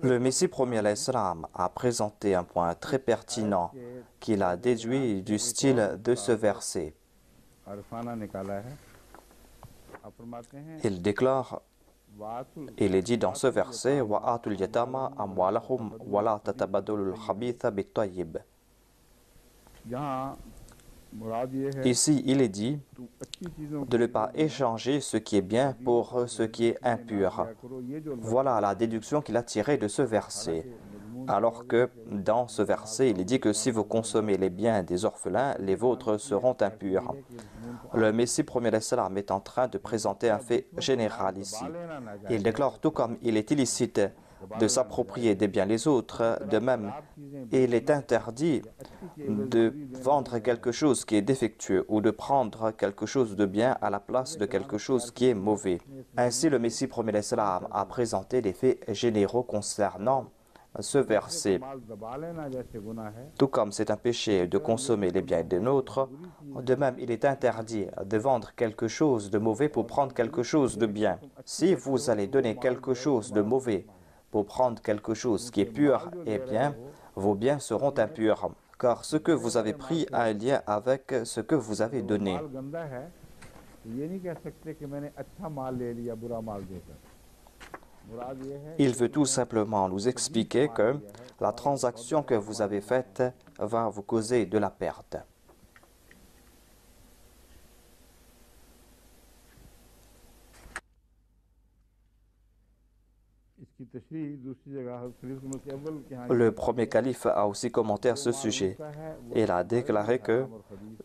Le Messie premier alayhi salam a présenté un point très pertinent qu'il a déduit du style de ce verset. अरफाना निकाला है। आप फरमाते हैं Il déclare, il est dit dans ce verset, wa atul yatama amwalahum wa la tatabadulul khabitha bit-tayyib. यहाँ मुराद ये है Ici, il est dit तू अच्छी चीजों de ne pas échanger ce qui est bien pour ce qui est impur. Voilà la déduction qu'il a tirée de ce verset. Alors que dans ce verset, il est dit que si vous consommez les biens des orphelins, les vôtres seront impurs. Le Messie premier alayhi salam est en train de présenter un fait général ici. Il déclare tout comme il est illicite de s'approprier des biens des autres, de même, il est interdit de vendre quelque chose qui est défectueux ou de prendre quelque chose de bien à la place de quelque chose qui est mauvais. Ainsi, le Messie premier alayhi salam a présenté des faits généraux concernant ce verset. Tout comme c'est un péché de consommer les biens des nôtres, de même il est interdit de vendre quelque chose de mauvais pour prendre quelque chose de bien. Si vous allez donner quelque chose de mauvais pour prendre quelque chose qui est pur et bien, vos biens seront impurs, car ce que vous avez pris a un lien avec ce que vous avez donné. Il veut tout simplement nous expliquer que la transaction que vous avez faite va vous causer de la perte. Le premier calife a aussi commenté à ce sujet. Il a déclaré que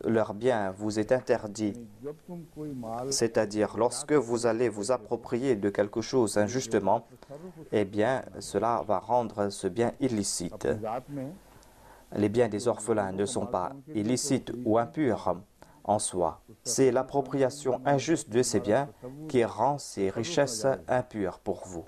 leur bien vous est interdit, c'est-à-dire lorsque vous allez vous approprier de quelque chose injustement, eh bien cela va rendre ce bien illicite. Les biens des orphelins ne sont pas illicites ou impurs en soi. C'est l'appropriation injuste de ces biens qui rend ces richesses impures pour vous.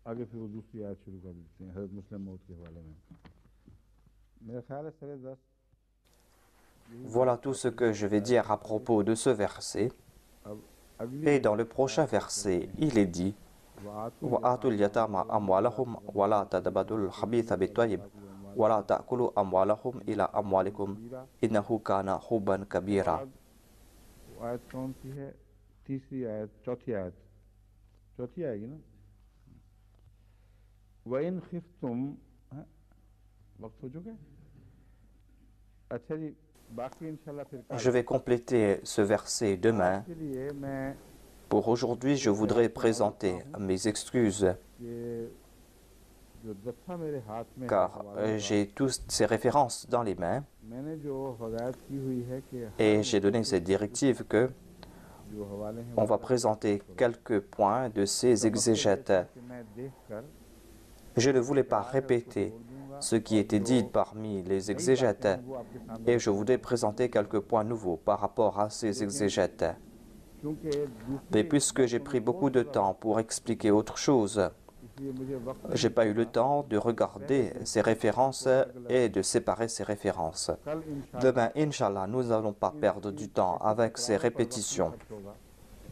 आगे फिर वो दूसरी आयत शुरू कर देते हैं हज़रत मुस्लिम मौत के हवाले में मेरा ख्याल है सरे 10 Voilà tout ce que je vais dire à propos de ce verset. Et dans le prochain verset, il est dit وَآتُوا الْيَتَامَى أَمْوَالَهُمْ وَلَا تَتَبَادَلُوا الْخَبِيثَ بِالطَّيِّبِ وَلَا تَأْكُلُوا أَمْوَالَهُمْ إِلَى أَمْوَالِكُمْ إِنَّهُ كَانَ حُبًّا كَبِيرًا. आयत कौन सी है तीसरी आयत चौथी आएगी ना वइन खिफ्तुम वक्त हो चुका है अच्छा जी बाकी इंशाल्लाह फिर Je vais compléter ce verset demain. के लिए मैं Pour aujourd'hui, je voudrais présenter mes excuses ये जो दफ़ा मेरे हाथ में car j'ai toutes ces références dans les mains मैंने जो हदायत की हुई है कि et j'ai donné cette directive que जो हवाले हैं on va présenter quelques points de ces exégètes. कि मैं देखकर Je ne voulais pas répéter ce qui était dit parmi les exégètes et je voudrais présenter quelques points nouveaux par rapport à ces exégètes. क्योंकि Mais puisque j'ai pris beaucoup de temps pour expliquer autre chose, इसलिए मुझे वक्त j'ai pas eu le temps de regarder ces références et de séparer ces références. कल इंशाल्लाह Demain, Inch'Allah, nous n'allons pas perdre du temps avec ces répétitions. होगा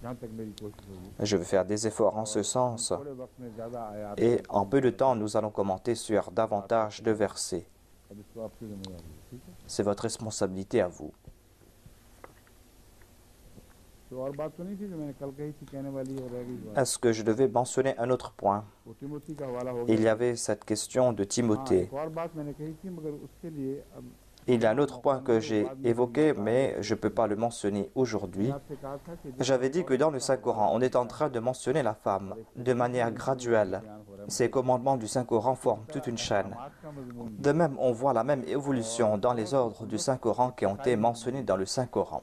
जहाँ तक मेरी कोशिश होगी Je vais faire des efforts en ce sens. थोड़े वक्त में ज़्यादा आयात Et en peu de temps, nous allons commenter sur davantage de versets. अब इसको आपकी जिम्मेदारी है ठीक है C'est votre responsabilité à vous. तो और बात तो नहीं थी जो मैंने कल कही थी कहने वाली और रह गई बात Est-ce que je devais mentionner un autre point? वो तिमोथी का हवाला हो Il y गया avait cette question de हाँ Timothée. एक और बात मैंने कही थी मगर उसके लिए अब Il y a un autre point que j'ai évoqué, mais je ne peux pas le mentionner aujourd'hui. J'avais dit que dans le Saint-Coran, on est en train de mentionner la femme de manière graduelle. Ces commandements du Saint-Coran forment toute une chaîne. De même, on voit la même évolution dans les ordres du Saint-Coran qui ont été mentionnés dans le Saint-Coran.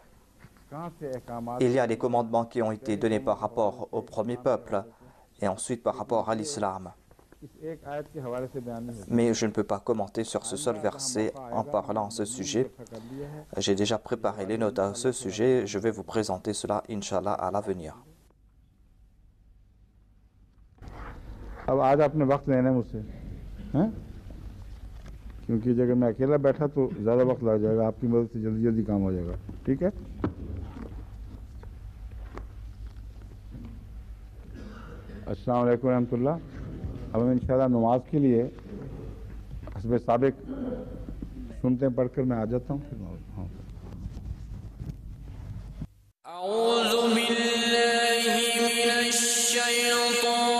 Il y a des commandements qui ont été donnés par rapport au premier peuple et ensuite par rapport à l'islam. Mais je ne peux pas commenter sur ce seul verset en parlant à ce sujet. J'ai déjà préparé les notes à ce sujet. Je vais vous présenter cela, Inch'Allah, à l'avenir. अब आज आपने वक्त लेना है मुझसे, हैं? क्योंकि जगह मैं अकेला बैठा तो ज़्यादा वक्त लग जाएगा, आपकी मदद से जल्दी जल्दी काम हो जाएगा, ठीक है? अस्सलाम वालेकुम रहमतुल्लाह। अब हम इंशाल्लाह नमाज के लिए हस्ब साबिक सुनते हैं, पढ़कर मैं आ जाता हूँ। أعوذ بالله من الشيطان